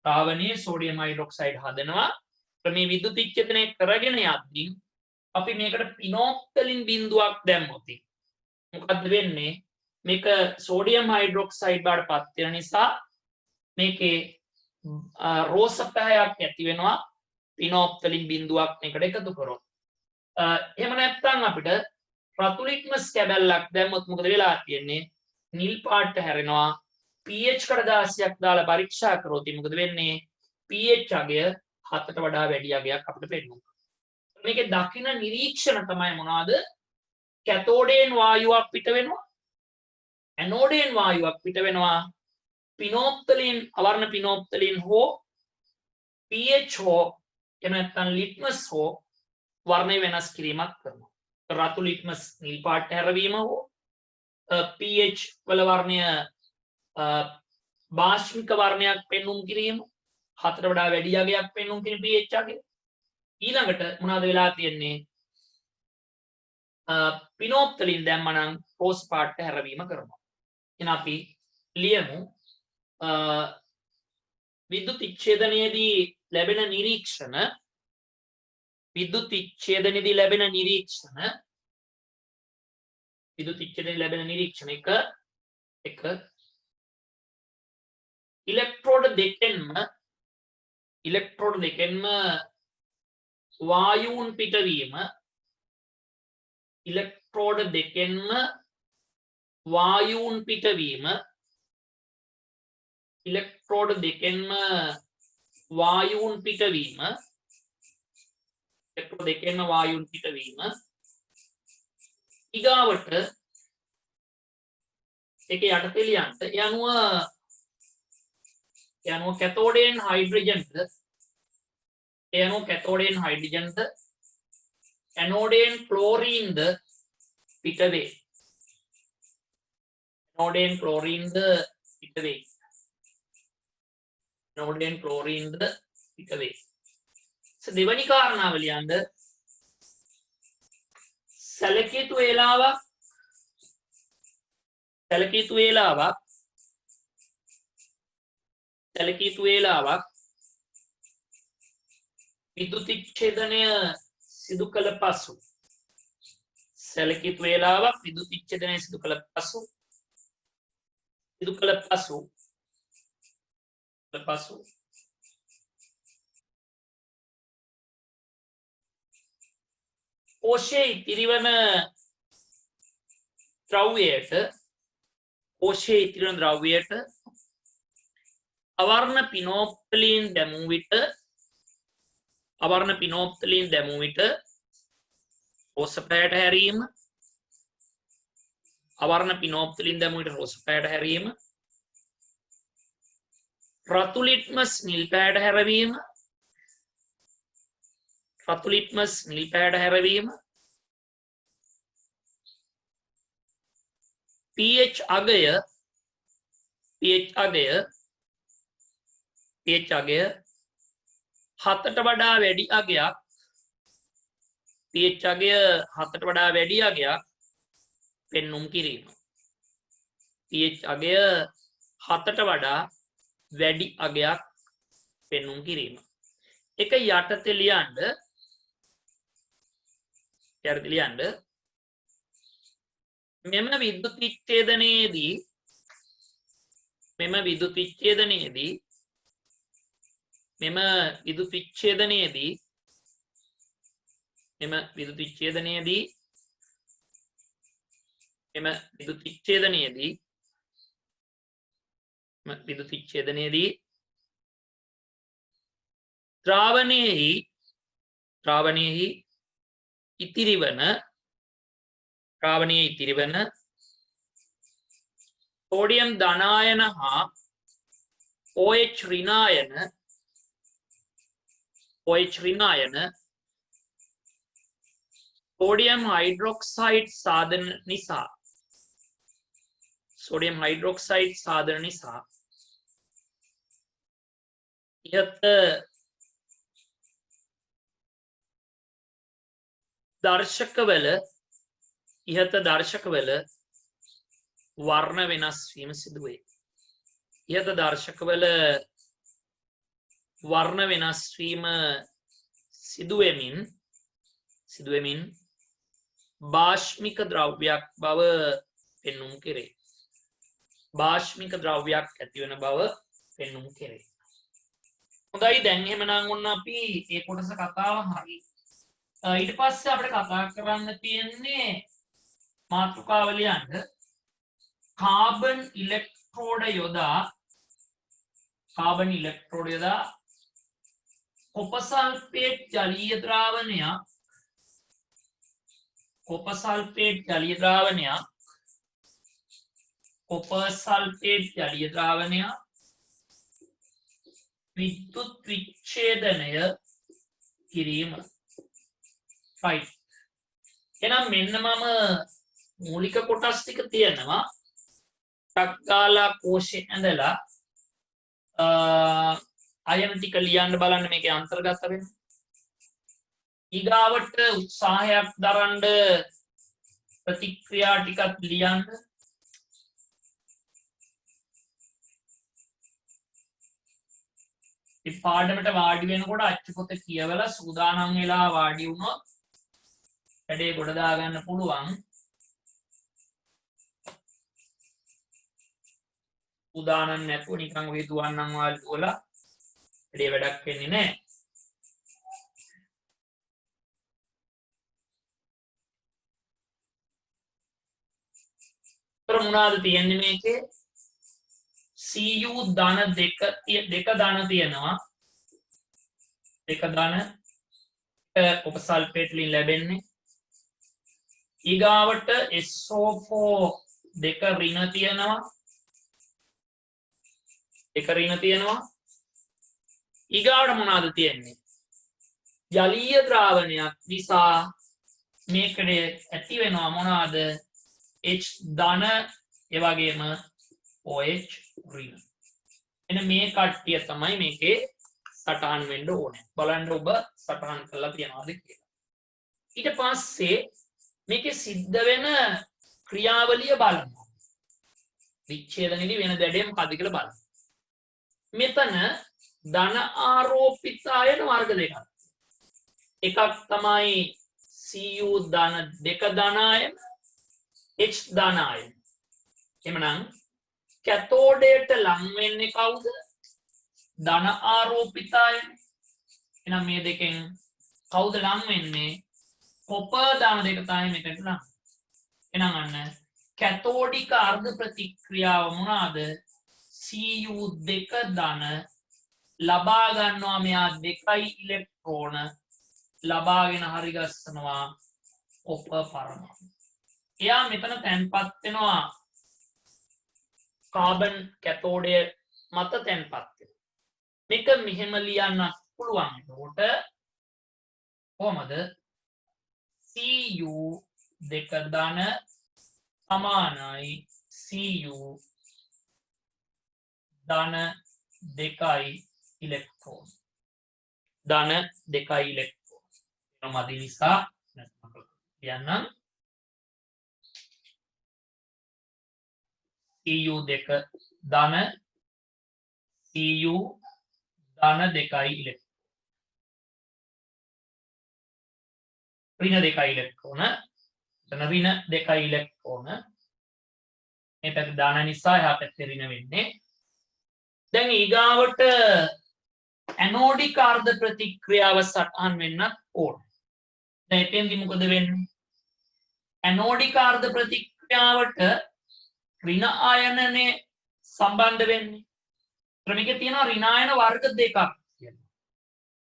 ද්‍රාවණයේ සෝඩියම් හයිඩ්‍රොක්සයිඩ් හදනවා. මේ විදුලි විච්ඡේදනය කරගෙන යද්දී අපි මේකට පිනොක්තලින් බිඳුවක් දැම්මොත් මොකද්ද වෙන්නේ? මේක සෝඩියම් හයිඩ්‍රොක්සයිඩ් බවට පත් වෙන නිසා මේකේ රෝස පැහැයක් ඇති වෙනවා පිනොක්තලින් බිඳුවක් මේකට එකතු කරොත්. එහෙම නැත්නම් අපිට රතු ලිට්මස් කැබැල්ලක් දැම්මොත් මොකද වෙලා තියෙන්නේ? නිල් පාට හැරෙනවා pH කඩදාසියක් දාලා පරීක්ෂා කරොත් මොකද වෙන්නේ? pH අගය 7ට වඩා වැඩි අගයක් අපිට පෙන්වනවා. මේකේ දකින්න නිරීක්ෂණ තමයි මොනවාද? කැතෝඩයෙන් වායුවක් පිට වෙනවා. ඇනෝඩයෙන් වායුවක් පිට වෙනවා. පිනෝප්තලින් අවර්ණ පිනෝප්තලින් හෝ pH හෝ එහෙම නැත්නම් ලිට්මස් හෝ වර්ණය වෙනස් කිරීමක් කරනවා. රතු ලිට්මස් නිල් පාට හැරවීම හෝ pH වල වර්ණය භාෂ්මික වර්ණයක් පෙන්눔 කිරීම 7ට වඩා වැඩි අගයක් පෙන්눔 කිරීම pH අගය. ඊළඟට මොනවද වෙලා තියෙන්නේ? පිනෝප්තලින් දැම්මනම් රෝස් පාට හැරවීම කරනවා. එහෙනම් අපි ලියමු විද්‍යුත් විච්ඡේදනයේදී ලැබෙන නිරීක්ෂණ විද්‍යුත් විච්ඡේදනයේදී ලැබෙන නිරීක්ෂණ එක ඉලෙක්ට්‍රෝඩ දෙකෙන්ම වායුන් පිටවීම ඊගාවට ඒකේ යටතේ ලියන්න ඒ අනුව කැතෝඩයෙන් හයිඩ්‍රජන්ද ඇනෝඩයෙන් ක්ලෝරීන්ද පිට වේ. දෙවැනි කාරණාව ලියන්න සැලකිය යුතු වේලාවක් විද්‍යුත් විච්ඡේදනය සිදු කළ පසු कोशे इतिरिवन द्रव्यයට අවර්ණ පිනෝප්තලීන් දැමූ විට රෝස පැයට හැරීම රතු ලිට්මස් නිල් පැයට හැරවීම pH අගය 7ට වඩා වැඩි අගයක් පෙන්눔 කිරීම. pH අගය 7ට වඩා වැඩි අගයක් පෙන්눔 කිරීම. එක යටතේ ලියන්න මෙම විද්‍යුත් විච්ඡේදනයේදී ද්‍රාවණයේ ඉතිරිවන සෝඩියම් ධනායන හා OH ඍණායන සෝඩියම් හයිඩ්‍රොක්සයිඩ් සාධන නිසා ඉහත දර්ශකවල වර්ණ වෙනස් වීම සිදුවේ. සිදුවෙමින් භාෂ්මික ද්‍රව්‍යයක් බව පෙන්눔 කෙරේ. හොඳයි දැන් එහෙමනම් ඔන්න අපි මේ කොටස කතාව හරි. ඊට පස්සේ අපිට කතා කරන්න තියෙන්නේ මාතෘකාව ලියන්න කාබන් ඉලෙක්ට්‍රෝඩ යොදා කාබන් ඉලෙක්ට්‍රෝඩ යොදා කොපර් සල්ෆේට් ජලීය ද්‍රාවණයක් කොපර් සල්ෆේට් ජලීය ද්‍රාවණයක් විද්‍යුත් විච්ඡේදනය කිරීම right එහෙනම් මෙන්න මම මූලික කොටස් ටික තියෙනවා ටක් ගාලා කෝෂේ ඇඳලා අයන ටික ලියන්න බලන්න මේකේ අන්තර්ගත වෙනවා ඊගාවට උත්සාහයක් දරන්න ප්‍රතික්‍රියා ටිකක් ලියන්න මේ පාඩමට වාඩි වෙනකොට අච්චුපොත කියවලා සූදානම් වෙලා වාඩි වුණොත් වැඩේ ගොඩ දා ගන්න පුළුවන් උදානන් නැතුව නිකන් ඔය දුවන්නම් වල වැඩේ වැඩක් වෙන්නේ නැහැ මොනවාද තියෙන්නේ මේකේ Cu ධන දෙක ධන තියෙනවා දෙක ධන කොපර් සල්ෆේට් වලින් ලැබෙන්නේ ඊගාවට SO4 දෙක ඍණ තියෙනවා ඊගාවට මොනවාද තියෙන්නේ ජලීය ද්‍රාවණයක් නිසා මේකට ඇති වෙනවා මොනවාද H ධන ඒ වගේම OH ඍණ එන මේ කට්ටිය තමයි මේකේ සටහන් වෙන්න ඕනේ බලන්න ඔබ සටහන් කරලා තියනවාද කියලා ඊට පස්සේ මේකේ සිද්ධ වෙන ක්‍රියාවලිය බලනවා විච්ඡේදනයේදී වෙන දඩේ මොකද්ද කියලා බලන්න මෙතන ධන ආරෝපිත ආයන වර්ග දෙකක් එකක් තමයි Cu ධන දෙක ධන ආයන H ධන ආයන එමනම් කැතෝඩයට ලං වෙන්නේ කවුද ධන ආරෝපිත ආයන එහෙනම් මේ දෙකෙන් කවුද ලං වෙන්නේ කොපර් ධන දෙක තමයි මෙතනට ලං එහෙනම් අන්න කැතෝඩික අර්ධ ප්‍රතික්‍රියාව මොනවාද Cu දෙක ධන ලබා ගන්නවා මෙයා දෙකයි ඉලෙක්ට්‍රෝන ලබාගෙන හරි ගස්සනවා කොපර් පරමාණු එයා මෙතන තැන්පත් වෙනවා කාබන් කැතෝඩය මත තැන්පත් වෙනවා මේක මෙහෙම ලියන්න පුළුවන් එතකොට කොහමද Cu දෙක ධන සමානයි Cu ධන දෙකයි ඉලෙක්ට්‍රෝන ධන දෙකයි ඉලෙක්ට්‍රෝන මදි නිසා කියන්නම් Cu දෙක ධන Cu ධන දෙකයි ඉලෙක්ට්‍රෝන ඍණ දෙකයි ඉලෙක්ට්‍රෝන එතන ඍණ දෙකයි ඉලෙක්ට්‍රෝන මේ පැත්ත ධන නිසා එහා පැත්තේ ඍණ වෙන්නේ දැන් ඊගාවට ඇනෝඩික අර්ධ ප්‍රතික්‍රියාව සටහන් වෙන්නත් ඕන දැන් එතෙන්දි මොකද වෙන්නේ ඇනෝඩික අර්ධ ප්‍රතික්‍රියාවට ඍණ ආයනනේ සම්බන්ධ වෙන්නේ ක්‍රමිකේ තියෙනවා ඍණ ආයන වර්ග දෙකක් කියලා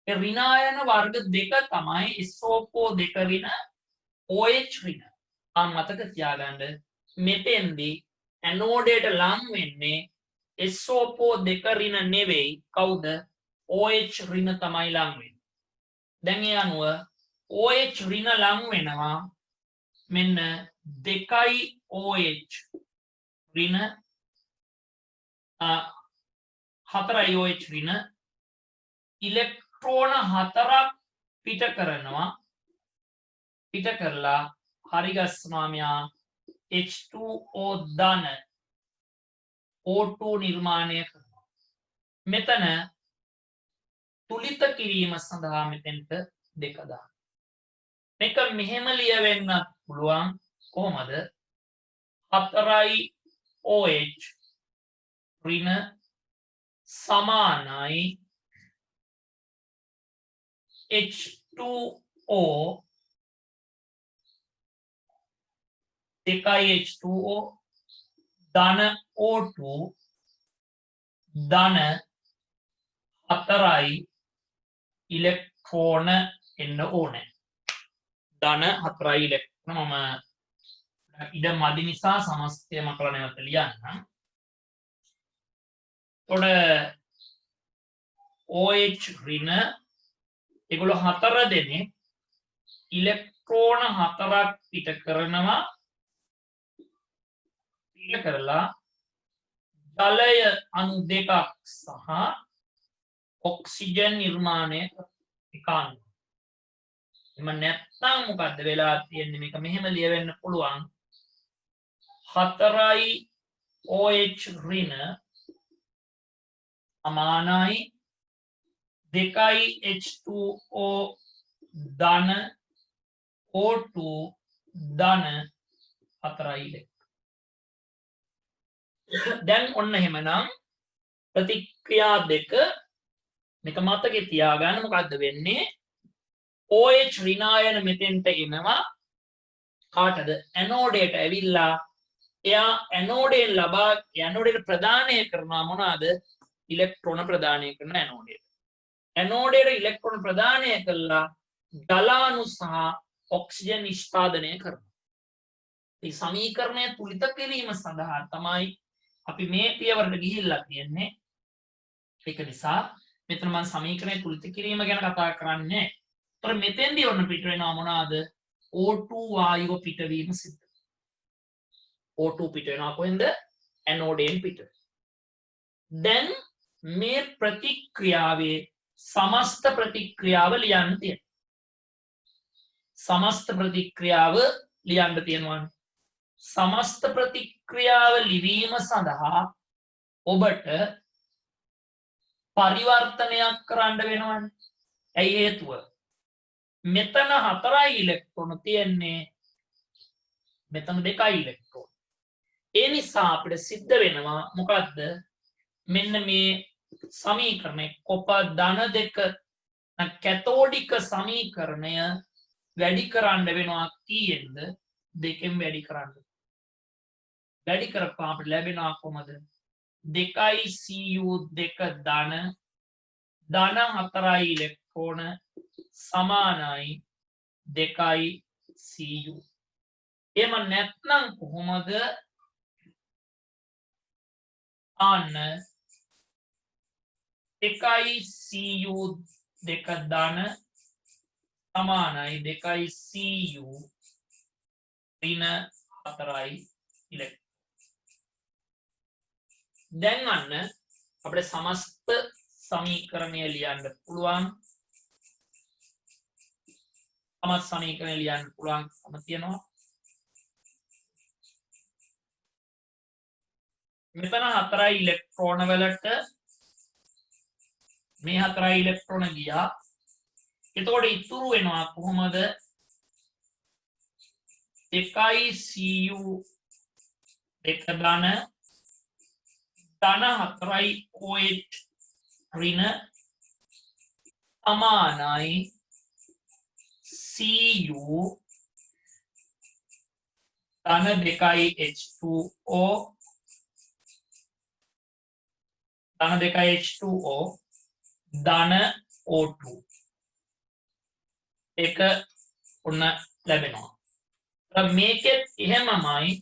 ඒ ඍණ ආයන වර්ග දෙක තමයි SO4 දෙක ඍණ OH ඍණ මතක තියාගන්න මෙතෙන්දී ඇනෝඩයට ලං වෙන්නේ SO4 දෙක ඍණ නෙවෙයි කවුද OH ඍණ තමයි ලං වෙන්නේ දැන් ඒ අනුව OH ඍණ ලං වෙනවා මෙන්න දෙකයි OH ඍණ හතරයි OH ඍණ ඉලෙක්ට්‍රෝන හතරක් පිට කරනවා පිට කරලා හරි ගස්සනවා මෙයා H2O ධන O2 නිර්මාණය කරනවා මෙතන තුලිත කිරීම සඳහා මෙතෙන්ට දෙක දාන්න මේක මෙහෙම ලියවෙන්න පුළුවන් කොහොමද හතරයි OH ඍණ සමානයි H2O දෙකයි H2O ධන O2 ධන 4යි ඉලෙක්ට්‍රෝන එන්න ඕනේ. ධන 4යි ඉලෙක්ට්‍රෝන මම ඉඩ මදි නිසා සමස්තය මකලා නැවත ලියන්න. තොඩ OH ඍණ ඒගොල්ලෝ 4 දෙනෙක් ඉලෙක්ට්‍රෝන 4ක් පිට කරනවා. පිට කරලා ජලය අණු 2ක් සහ ඔක්සිජන් නිර්මාණය කරනවා. එම නැත්නම් මොකද්ද වෙලා තියෙන්නේ? මේක මෙහෙම ලියවෙන්න පුළුවන්. 4යි OH ඍණ සමානයි 2යි H2O ධන O2 ධන 4යි ඉලෙක්ට්‍රෝන. දැන් ඔන්න එහෙමනම් ප්‍රතික්‍රියා දෙක මේක මතකේ තියාගන්න. මොකද්ද වෙන්නේ? OH ඍණායන මෙතෙන්ට එනවා. කාටද? ඇනෝඩයට ඇවිල්ලා එයා ඇනෝඩයෙන් ලබා ඇනෝඩයට ප්‍රදානය කරනවා මොනවාද? ඉලෙක්ට්‍රෝන ප්‍රදානය කරන ඇනෝඩයට. ඇනෝඩයට ඉලෙක්ට්‍රෝන ප්‍රදානය කළා ජලාණු සහ ඔක්සිජන් නිෂ්පාදනය කරනවා. මේ සමීකරණය තුලිත කිරීම සඳහා තමයි අපි මේ පියවරට ගිහිල්ලා තියෙන්නේ. ඒක නිසා මෙතන මම සමීකරණය තුලිත කිරීම ගැන කතා කරන්නේ. ඒතර මෙතෙන්දී ඔන්න පිට වෙනවා මොනවාද? O2 වායුව පිටවීම සිද්ධ වෙනවා. O2 පිට වෙනවා කොහෙන්ද? ඇනෝඩයෙන් පිට. දැන් මේ ප්‍රතික්‍රියාවේ සමස්ත ප්‍රතික්‍රියාව ලියන්න තියෙනවා. සමස්ත ප්‍රතික්‍රියාව ලියන්න තියෙනවා. සමස්ත ප්‍රතික්‍රියාව ලිවීම සඳහා ඔබට පරිවර්තනයක් කරන්න වෙනවනේ. ඇයි හේතුව? මෙතන 4යි ඉලෙක්ට්‍රෝන තියෙන්නේ. මෙතන 2යි ඉලෙක්ට්‍රෝන. ඒ නිසා අපිට සිද්ධ වෙනවා මොකද්ද? මෙන්න මේ සමීකරණය කොප ධන 2 කැතෝඩික සමීකරණය වැඩි කරන්න වෙනවා කීයෙන්ද? 2කින් වැඩි කරන්න. වැඩි කරපුවාම අපිට ලැබෙනවා කොහමද? 2යි Cu2 ධන 4යි ඉලෙක්ට්‍රෝන සමානයි 2යි Cu. එහෙම නැත්නම් කොහොමද? අන්න 2යි Cu2 ධන සමානයි 2යි Cu ඍණ 4යි ඉලෙක්ට්‍රෝන. දැන් අන්න අපිට සමස්ත සමීකරණය ලියන්න පුළුවන්. සමස්ත සමීකරණය ලියන්න පුළුවන්කම තියෙනවා. මෙතන 4යි ඉලෙක්ට්‍රෝන වලට මේ 4යි ඉලෙක්ට්‍රෝන ගියා. එතකොට ඉතුරු වෙනවා කොහොමද? 2යි Cu2 ධන 4යි OH ඍණ සමානයි Cu ධන 2යි H2O ධන 2යි H2O ධන O2 එක ඔන්න ලැබෙනවා. මේකෙත් එහෙමමයි.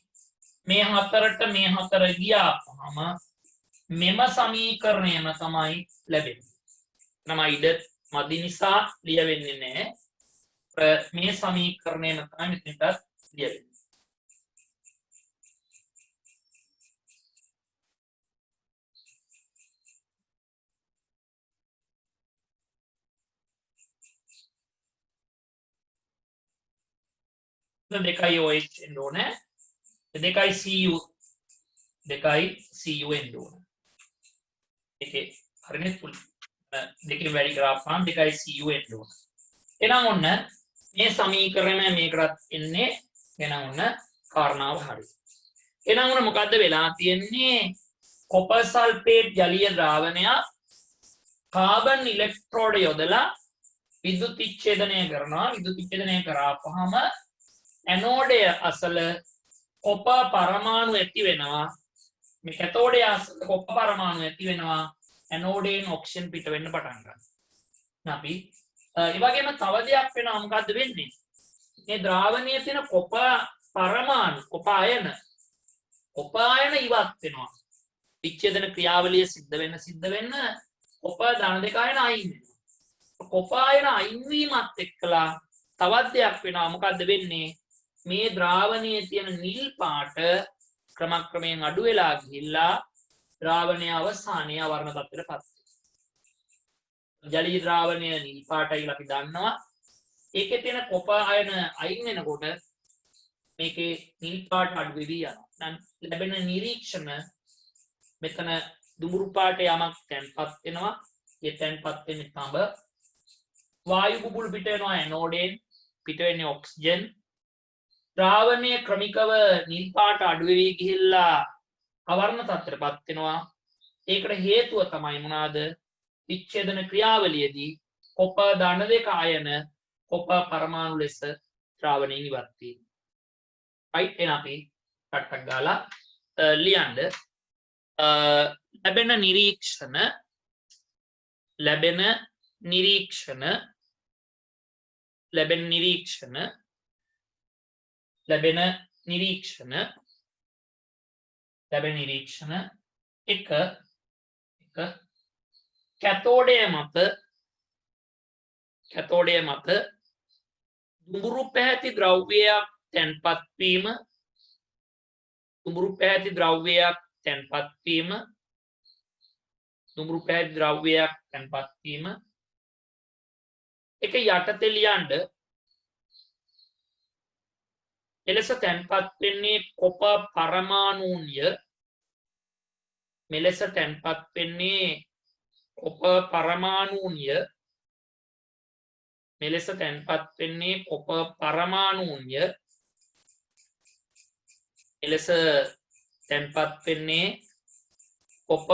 මේ 4ට මේ 4 ගියාම මෙම සමීකරණයම තමයි ලැබෙන්නේ. නම ඉඩ මදි නිසා ලියවෙන්නේ නැහැ. මේ සමීකරණයම තමයි මෙතනට ලියවෙන්නේ. දෙකයි OH එන්න ඕනේ. දෙකයි Cu එන්න ඕනේ. ඒකේ හරිනේ පුල් දෙකෙන් වැඩි කරාම දෙකයි Cu එන්න ඕනේ. එහෙනම් ඔන්න මේ සමීකරණය මේකටත් එන්නේ. එහෙනම් ඔන්න කාරණාව හරි. එහෙනම් ඔන්න මොකද්ද වෙලා තියෙන්නේ? කොපර් සල්ෆේට් ජලීය ද්‍රාවණයක් කාබන් ඉලෙක්ට්‍රෝඩ යොදලා විද්‍යුත් විච්ඡේදනය කරනවා. විද්‍යුත් විච්ඡේදනය කරාපහම ඇනෝඩය අසල කොපර් පරමාණු ඇති වෙනවා. මේ කැතෝඩයේ ආසන්න කොප්ප පරමාණු ඇති වෙනවා ඇනෝඩයෙන් ඔක්සිජන් පිට වෙන්න පටන් ගන්නවා. අපි ඒ වගේම තව දෙයක් වෙනවා මොකද්ද වෙන්නේ? මේ ද්‍රාවණයේ තියෙන කොප පරමාණු කොප අයන ඉවත් වෙනවා. විච්ඡේදන ක්‍රියාවලිය සිද්ධ වෙන්න කොප ධන දෙක අයන අයින් වෙනවා. කොප අයන අයින් වීමත් එක්කලා තවත් දෙයක් වෙනවා. මොකද්ද වෙන්නේ? මේ ද්‍රාවණයේ තියෙන නිල් පාට ක්‍රමක්‍රමයෙන් අඩු වෙලා ගිහිල්ලා ද්‍රාවණය අවසානයේ අවර්ණ තත්ත්වයටපත් වෙනවා. ජලීය ද්‍රාවණය නිල් පාටයි කියලා අපි දන්නවා. ඒකේ තියෙන කොප අයන අයින් වෙනකොට මේකේ නිල් පාට අඩු වෙවි යනවා. දැන් ලැබෙන නිරීක්ෂණ මෙතන දුඹුරු පාට යමක් තැන්පත් වෙනවා. ඒ තැන්පත් වෙන්නේ තඹ. වායු බුබුළු පිට වෙනවා ඇනෝඩෙන්. පිට වෙන්නේ ඔක්සිජන්. ද්‍රාවණය ක්‍රමිකව නිල් පාට අඩු වෙවි ගිහිල්ලා අවර්ණ තත්ත්වයටපත් වෙනවා. ඒකට හේතුව තමයි මොනවාද? විච්ඡේදන ක්‍රියාවලියේදී කොප ධන දෙක අයන කොප පරමාණු ලෙස ද්‍රාවණයෙන් ඉවත් වීම. right එහෙනම් අපි ටක් ගාලා ලියන්න ලැබෙන නිරීක්ෂණ එක කැතෝඩය මත දුඹුරු පැහැති ද්‍රව්‍යයක් තැන්පත් වීම එක යටතේ ලියන්න එලෙස තැන්පත් වෙන්නේ කොප පරමාණුන්ය මෙලෙස තැන්පත් වෙන්නේ කොප පරමාණුන්ය එලෙස තැන්පත් වෙන්නේ කොප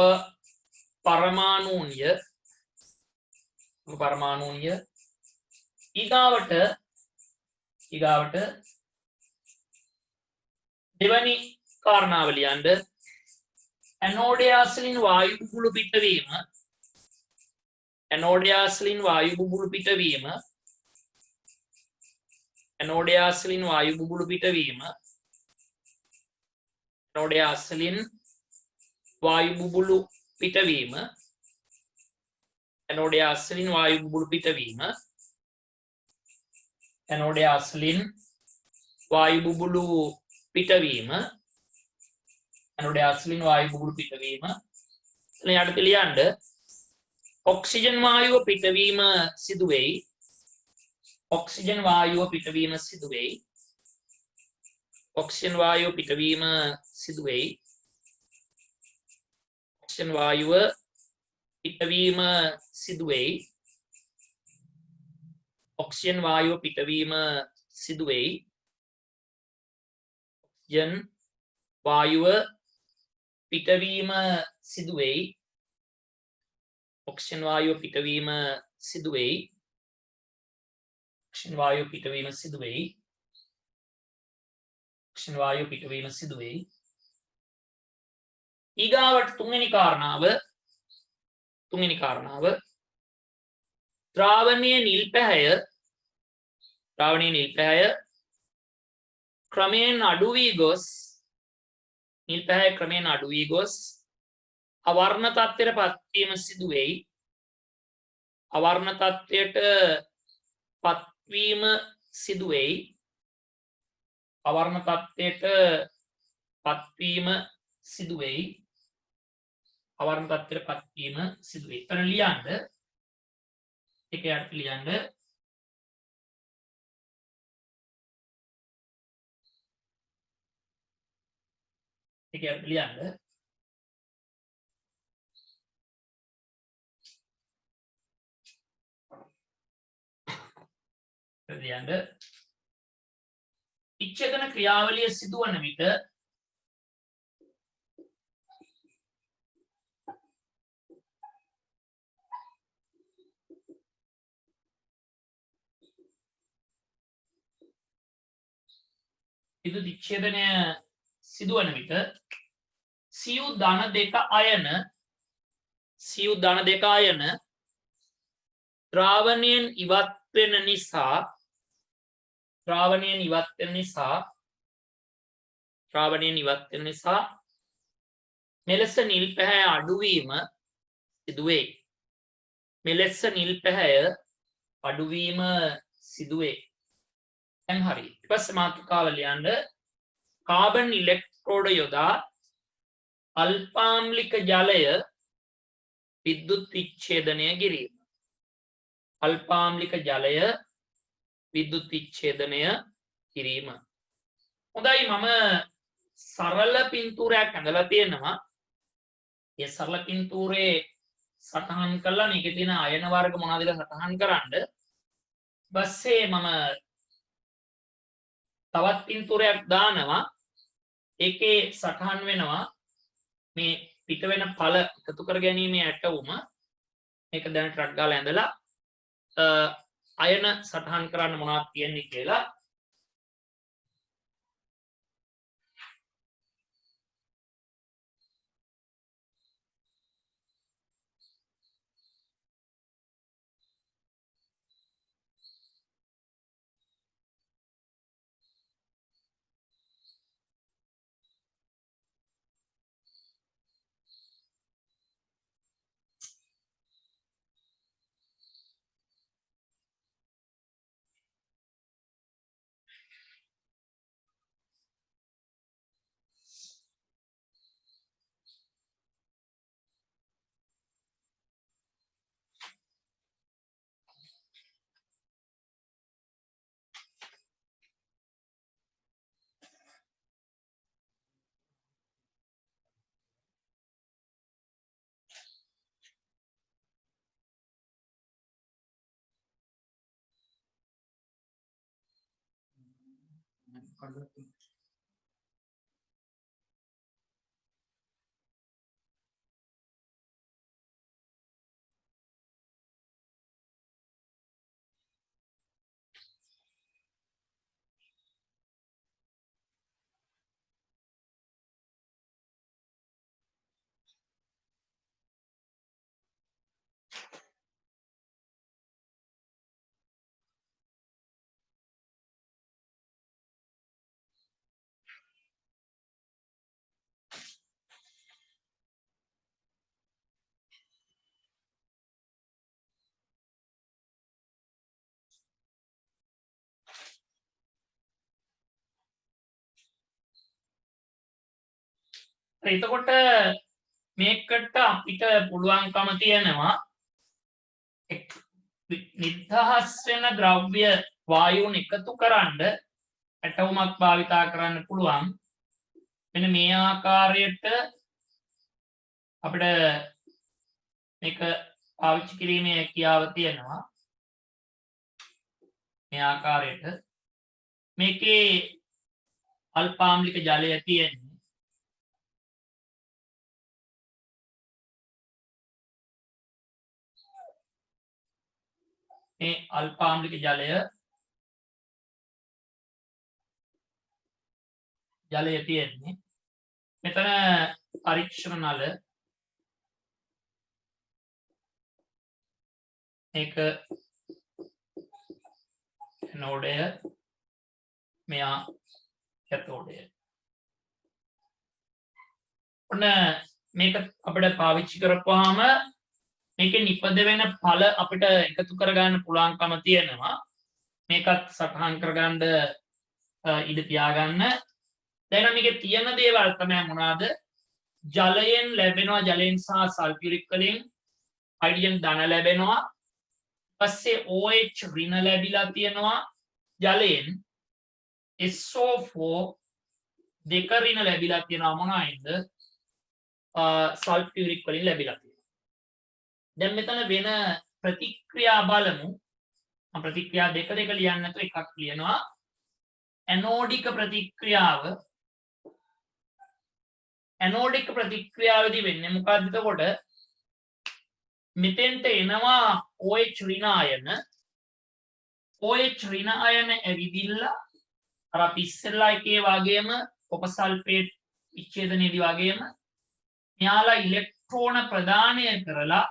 පරමාණුන්ය ඊගාවට දෙවැනි කාරණාව ලියන්න ඇනෝඩය අසලින් වායු බුබුළු පිටවීම එතන යටතේ ලියන්න ඔක්සිජන් වායුව පිටවීම සිදු වෙයි. ඔක්සිජන් වායුව පිටවීම සිදු වෙයි. ඔක්සිජන් වායුව පිටවීම සිදු වෙයි. ඔක්සිජන් වායුව පිටවීම සිදු වෙයි. ඔක්සිජන් වායුව පිටවීම සිදු වෙයි. ඔක්සිජන් වායුව පිටවීම සිදු වෙයි. ඔක්සිජන් වායුව පිටවීම සිදු වෙයි. ඔක්සිජන් වායුව පිටවීම සිදු වෙයි. ඔක්සිජන් වායුව පිටවීම සිදු වෙයි. ඊගාවට තුන්වෙනි කාරණාව ද්‍රාවණීය නිල් පැහැය ක්‍රමයෙන් අඩු වී ගොස් අවර්ණ තත්ත්වයට පත්වීම සිදු වෙයි. අවර්ණ තත්ත්වයට පත්වීම සිදු වෙයි. අවර්ණ තත්ත්වයට පත්වීම සිදු වෙයි. අවර්ණ තත්ත්වයට පත්වීම සිදු වෙයි. එතන ලියන්න එක යට ලියන්න එක යට ලියන්න විච්ඡේදන ක්‍රියාවලිය සිදුවන විට විද්‍යුත් විච්ඡේදනය සිදුවන විට සියු ධන දෙක අයන ද්‍රාවණයෙන් ඉවත් වෙන නිසා මෙලෙස නිල් පැහැ අඩුවීම සිදුවේ. දැන් හරි. ඊට පස්සේ මාතෘකාව ලියන්න කාබන් ඉලෙක්ට්‍රෝඩ යොදා අල්පාම්ලික ජලය විද්‍යුත් විච්ඡේදනය කිරීම. හොඳයි මම සරල පින්තූරයක් ඇඳලා තියෙනවා. ඒ සරල පින්තූරේ සටහන් කළා මේකේ තියෙන අයන වර්ග මොනවද කියලා සටහන් කරන්න. ඊපස්සේ මම තවත් පින්තූරයක් දානවා. ඒකේ සටහන් වෙනවා මේ පිට වෙන ඵල එකතු කර ගැනීමේ ඇටවුම. මේක දැන් ට්‍රක් ගාලා ඇඳලා අයන සටහන් කරන්න මොනවද තියෙන්නේ කියලා. එතකොට මේකට අපිට පුළුවන්කම තියෙනවා නිදහස් වෙන ද්‍රව්‍ය වායුන් එකතු කරන්න ඇටවුමක් භාවිතා කරන්න පුළුවන්. මෙන්න මේ ආකාරයට අපිට මේක පාවිච්චි කිරීමේ හැකියාව තියෙනවා. මේ ආකාරයට මේකේ අල්පාම්ලික ජලය තියෙන්නේ. මේ අල්පාම්ලික ජලය තියෙන්නේ. මෙතන පරීක්ෂණ නල මේක නෝඩය මෙයා කැතෝඩය. ඔන්න මේක අපිට පාවිච්චි කරපුවාම මේකේ නිපද වෙන ඵල අපිට එකතු කරගන්න පුළුවන්කම තියෙනවා. මේකත් සටහන් කරගන්න ඉඩ තියාගන්න. දැන් මේකේ තියෙන දේවල් තමයි මොනවාද? ජලයෙන් ලැබෙනවා, ජලයෙන් සහ සල්ෆියුරික් වලින් හයිඩ්‍රජන් ධන ලැබෙනවා. පස්සේ OH ඍණ ලැබිලා තියෙනවා ජලයෙන්. SO4 දෙක ඍණ ලැබිලා තියෙනවා මොනවායින්ද? සල්ෆියුරික් වලින් ලැබිලා තියෙනවා. දැන් මෙතන වෙන ප්‍රතික්‍රියා බලමු. මම ප්‍රතික්‍රියා දෙක ලියන්න නැතුව එකක් ලියනවා. ඇනෝඩික ප්‍රතික්‍රියාවේදී වෙන්නේ මොකක්ද? එතකොට මෙතෙන්ට එනවා OH ඍණ අයන. OH ඍණ අයන ඇවිදිලා අර අපි ඉස්සෙල්ලා එකේ වගේම කොපර් සල්ෆේට් විච්ඡේදනයේදී වගේම මෙයාලා ඉලෙක්ට්‍රෝන ප්‍රදානය කරලා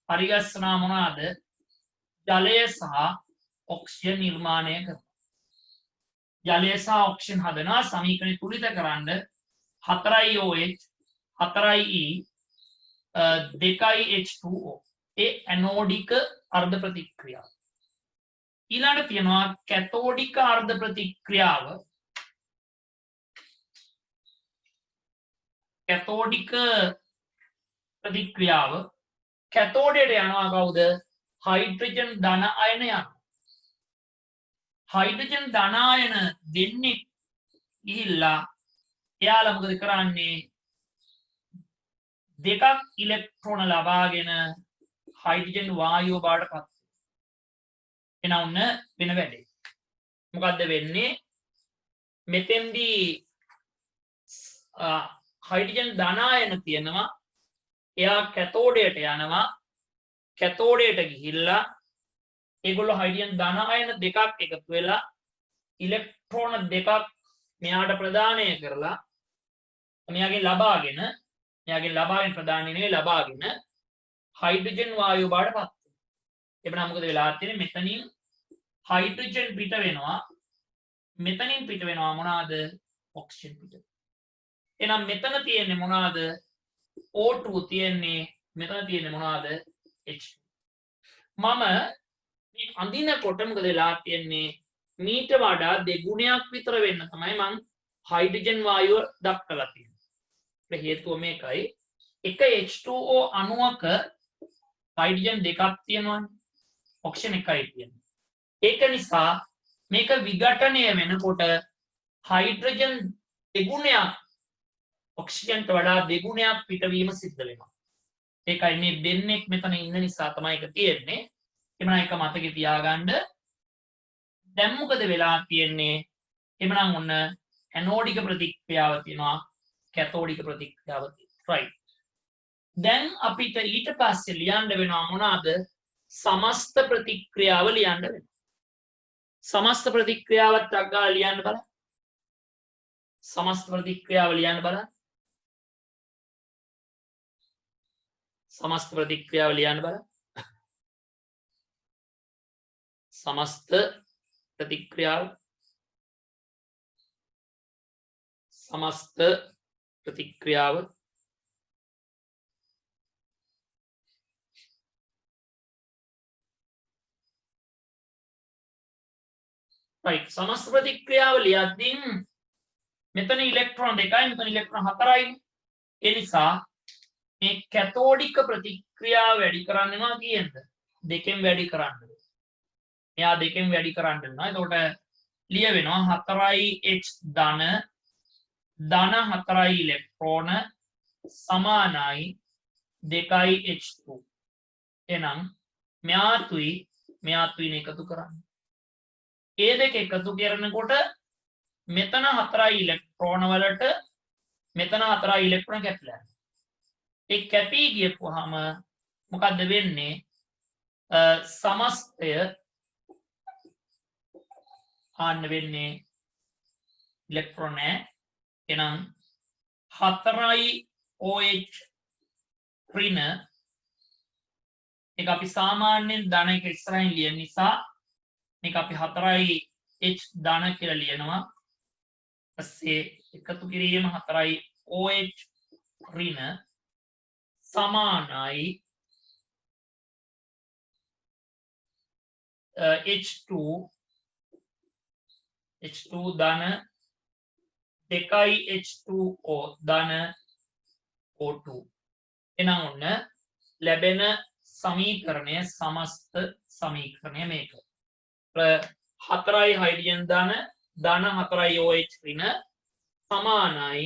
පරිගස්සනා මොනවාද ජලය සහ ඔක්සිජන් නිර්මාණය කරනවා. ජලය සහ ඔක්සිජන් හදනවා සමීකරණය තුලිත කරන්න 4යි OH 4යි E 2යි H2O ඒ ඇනෝඩික අර්ධ ප්‍රතික්‍රියාව. ඊළඟට තියෙනවා කැතෝඩික අර්ධ ප්‍රතික්‍රියාව. කැතෝඩික ප්‍රතික්‍රියාව කැතෝඩයට යනවා කවුද? හයිඩ්‍රජන් ධන අයන යනවා. හයිඩ්‍රජන් ධන අයන දෙන්නේ ගිහිල්ලා එයාලා මොකද කරන්නේ? දෙකක් ඉලෙක්ට්‍රෝන ලබාගෙන හයිඩ්‍රජන් වායුව බවට පත් වෙනවන්න වෙන වැඩේ. මොකද්ද වෙන්නේ? මෙතෙන්දී හයිඩ්‍රජන් ධන අයන තියෙනවා. එයා කැතෝඩයට යනවා. කැතෝඩයට ගිහිල්ලා ඒගොල්ලෝ හයිඩ්‍රජන් ධන අයන දෙකක් එකතු වෙලා ඉලෙක්ට්‍රෝන දෙකක් මෙයාට ප්‍රදානය කරලා මෙයාගෙන් ලබාගෙන ප්‍රදානය නෙවෙයි ලබාගෙන හයිඩ්‍රජන් වායුව බවට පත් වෙනවා. එබැවින් මොකද වෙලා තියෙන්නේ? මෙතනින් හයිඩ්‍රජන් පිට වෙනවා. මෙතනින් පිට වෙනවා මොනවාද? ඔක්සිජන් පිට. එහෙනම් මෙතන තියෙන්නේ මොනවාද? O2 තියෙන්නේ. මෙතන තියෙන්නේ මොනවාද? H2. මම මේ අඳිනකොට මොකද වෙලා තියෙන්නේ? මීට වඩා දෙගුණයක් විතර වෙන්න තමයි මං හයිඩ්‍රජන් වායුව දක්වලා තියෙන්නේ. ඒක හේතුව මේකයි. එක H2O අණුවක හයිඩ්‍රජන් දෙකක් තියෙනවානේ. ඔක්සිජන් එකයි තියෙන්නේ. ඒක නිසා මේක විඝටනය වෙනකොට හයිඩ්‍රජන් දෙගුණයක් ඔක්සිජන්ට වඩා දෙගුණයක් පිටවීම සිද්ධ වෙනවා. ඒකයි මේ දෙන්නෙක් මෙතන ඉන්න නිසා තමයි ඒක තියෙන්නේ. එමනම් එක මතකේ තියාගන්න. දැන් මොකද වෙලා තියෙන්නේ? එමනම් ඔන්න ඇනෝඩික ප්‍රතික්‍රියාව තියෙනවා කැතෝඩික ප්‍රතික්‍රියාව තියෙනවා. right. දැන් අපිට ඊට පස්සේ ලියන්න වෙනවා මොනවාද? සමස්ත ප්‍රතික්‍රියාව ලියන්න වෙනවා. සමස්ත ප්‍රතික්‍රියාවත් අග්ගා ලියන්න බලන්න. සමස්ත ප්‍රතික්‍රියාව ලියන්න බලන්න. සමස්ත ප්‍රතික්‍රියාව ලියන්න බලන්න. සමස්ත ප්‍රතික්‍රියාව සමස්ත ප්‍රතික්‍රියාව right. සමස්ත ප්‍රතික්‍රියාව ලියද්දී මෙතන ඉලෙක්ට්‍රෝන දෙකයි මෙතන ඉලෙක්ට්‍රෝන හතරයි. ඒ නිසා මේ කැතෝඩික ප්‍රතික්‍රියාව වැඩි කරන්න වෙනවා කියන්න. දෙකෙන් වැඩි කරන්න. එයා දෙකෙන් වැඩි කරන්න වෙනවා. එතකොට ලියවෙනවා 4යි H ධන 4යි ඉලෙක්ට්‍රෝන සමානයි 2යි H2. එහෙනම් මෙයාතුයි එකතු කරන්න. ඒ දෙක එකතු කරනකොට මෙතන 4යි ඉලෙක්ට්‍රෝන වලට මෙතන 4යි ඉලෙක්ට්‍රෝන කැපිලා. ඒ කැපී ගියපුවාම මොකද්ද වෙන්නේ? සමස්තය ආන්න වෙන්නේ ඉලෙක්ට්‍රෝන එනම් 4යි OH ඍණ ඒක අපි සාමාන්‍යයෙන් ධන එක ඉස්සරහින් ලියන නිසා මේක අපි 4යි H ධන කියලා ලියනවා. ඊපස්සේ එකතු කිරීම 4යි OH ඍණ සමානයි H2 ධන 2යි H2O ධන O2. එනම් ඔන්න ලැබෙන සමීකරණය සමස්ත සමීකරණය මේක. 4යි හයිඩ්‍රජන් ධන 4යි OH ඍණ සමානයි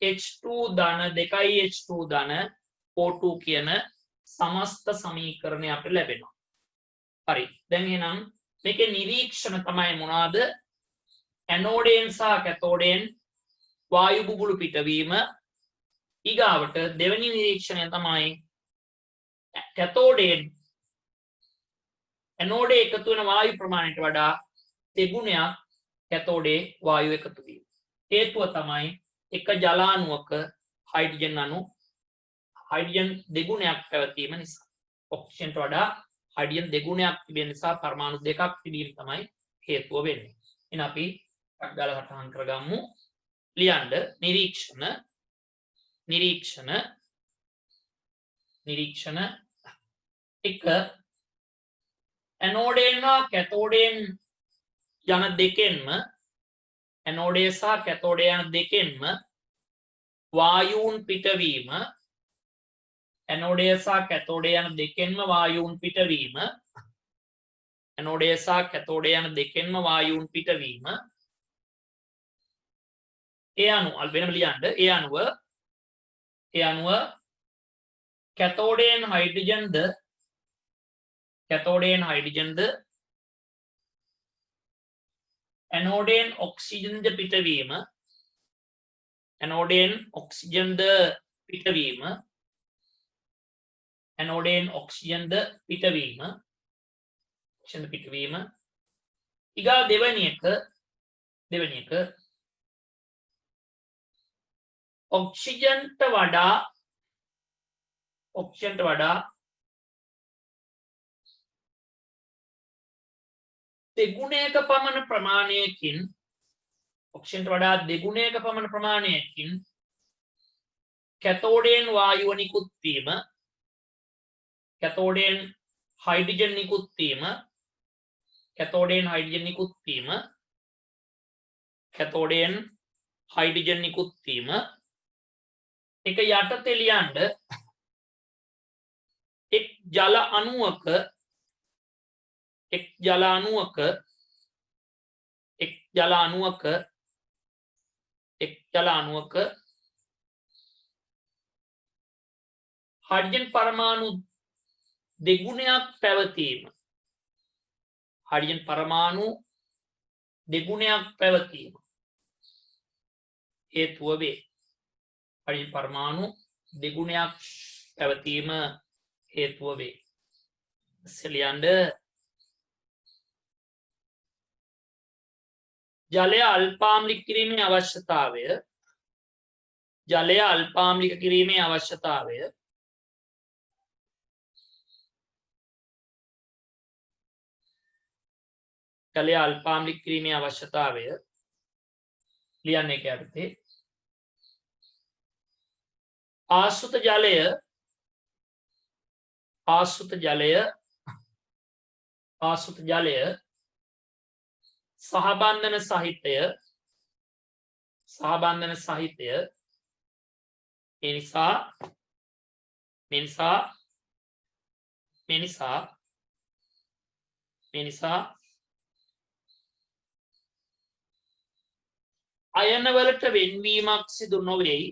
H2 ධන 2යි H2 ධන O2 කියන සමස්ත සමීකරණය අපිට ලැබෙනවා. හරි. දැන් එහෙනම් මේකේ නිරීක්ෂණ තමයි මොනවාද? ඇනෝඩයෙන් සහ කැතෝඩයෙන් වායු බුබුලු පිටවීම. ඊගාවට දෙවෙනි නිරීක්ෂණය තමයි කැතෝඩයෙන් ඇනෝඩේ එකතු වෙන වායු ප්‍රමාණයට වඩා දෙගුණයක් කැතෝඩේ වායු එකතු වීම. හේතුව තමයි එක ජලාණුවක හයිඩ්‍රජන් අණු හයිඩ්‍රජන් දෙගුණයක් පැවතීම නිසා. ඔක්සිජන්ට වඩා හයිඩ්‍රජන් දෙගුණයක් තිබෙන නිසා පරමාණු දෙකක් තිබීම තමයි හේතුව වෙන්නේ. එහෙනම් අපි ටක් ගාලා සටහන් කරගමු. ලියන්න නිරීක්ෂණ එක ඇනෝඩයෙන් හා කැතෝඩයෙන් යන දෙකෙන්ම ඇනෝඩය සහ කැතෝඩය යන දෙකෙන්ම වායූන් පිටවීම ඇනෝඩය සහ කැතෝඩය යන දෙකෙන්ම වායූන් පිටවීම ඇනෝඩය සහ කැතෝඩය යන දෙකෙන්ම වායූන් පිටවීම ඒ අනුව වෙනම ලියන්න ඒ අනුව කැතෝඩයෙන් හයිඩ්‍රජන්ද ඇනෝඩයෙන් ඔක්සිජන්ද පිටවීම ඇනෝඩයෙන් ඔක්සිජන්ද පිටවීම ඊගා දෙවෙනි එක ඔක්සිජන්ට වඩා දෙගුණයක පමණ ප්‍රමාණයකින් කැතෝඩයෙන් වායුව නිකුත් වීම කැතෝඩයෙන් හයිඩ්‍රජන් නිකුත් වීම එක යටතේ ලියන්න එක් ජල අණුවක හයිඩ්‍රජන් පරමාණු දෙගුණයක් පැවතීම හේතුව වේ. හයිඩ්‍රජන් පරමාණු දෙගුණයක් පැවතීම හේතුව වේ. ලියන්න ජලය අල්පාම්ලික කිරීමේ අවශ්‍යතාවය ජලය අල්පාම්ලික කිරීමේ අවශ්‍යතාවය ලියන්න එක යටතේ ආශ්‍රිත ජලය සහබන්ධන සහිතය ඒ නිසා අයන වලට වෙන්වීමක් සිදු නොවේයි.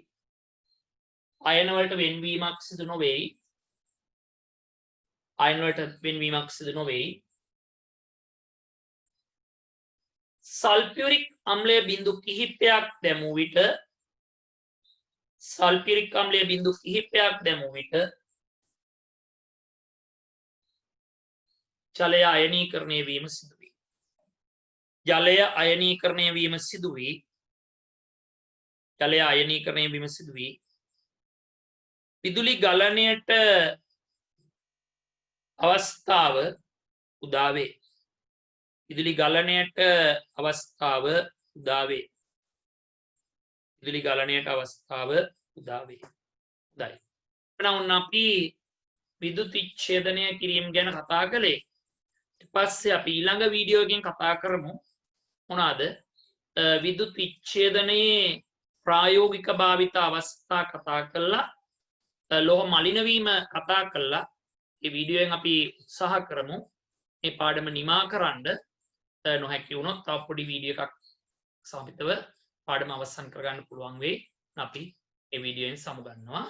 සල්ෆියුරික් අම්ලය බිඳු කිහිපයක් දැමූ විට ජලය අයනීකරණය වීම සිදු වී විදුලි ගලණයට අවස්ථාව උදා වේ. ඔන්න අපි විදුලි විච්ඡේදනය කිරීම ගැන කතා කළේ. ඊට පස්සේ අපි ඊළඟ වීඩියෝ එකකින් කතා කරමු මොනවාද? විදුලි විච්ඡේදනයේ ප්‍රායෝගික භාවිත අවස්ථා කතා කළා. ලෝහ මලින වීම කතා කළා. මේ වීඩියෝෙන් අපි උත්සාහ කරමු මේ පාඩම නිමා කරන්න. නොහැකි වුණොත් තව පොඩි වීඩියෝ එකක් සමගිතව පාඩම අවසන් කරගන්න පුළුවන් වෙයි. අපි මේ වීඩියෝෙන් සමුගන්නවා.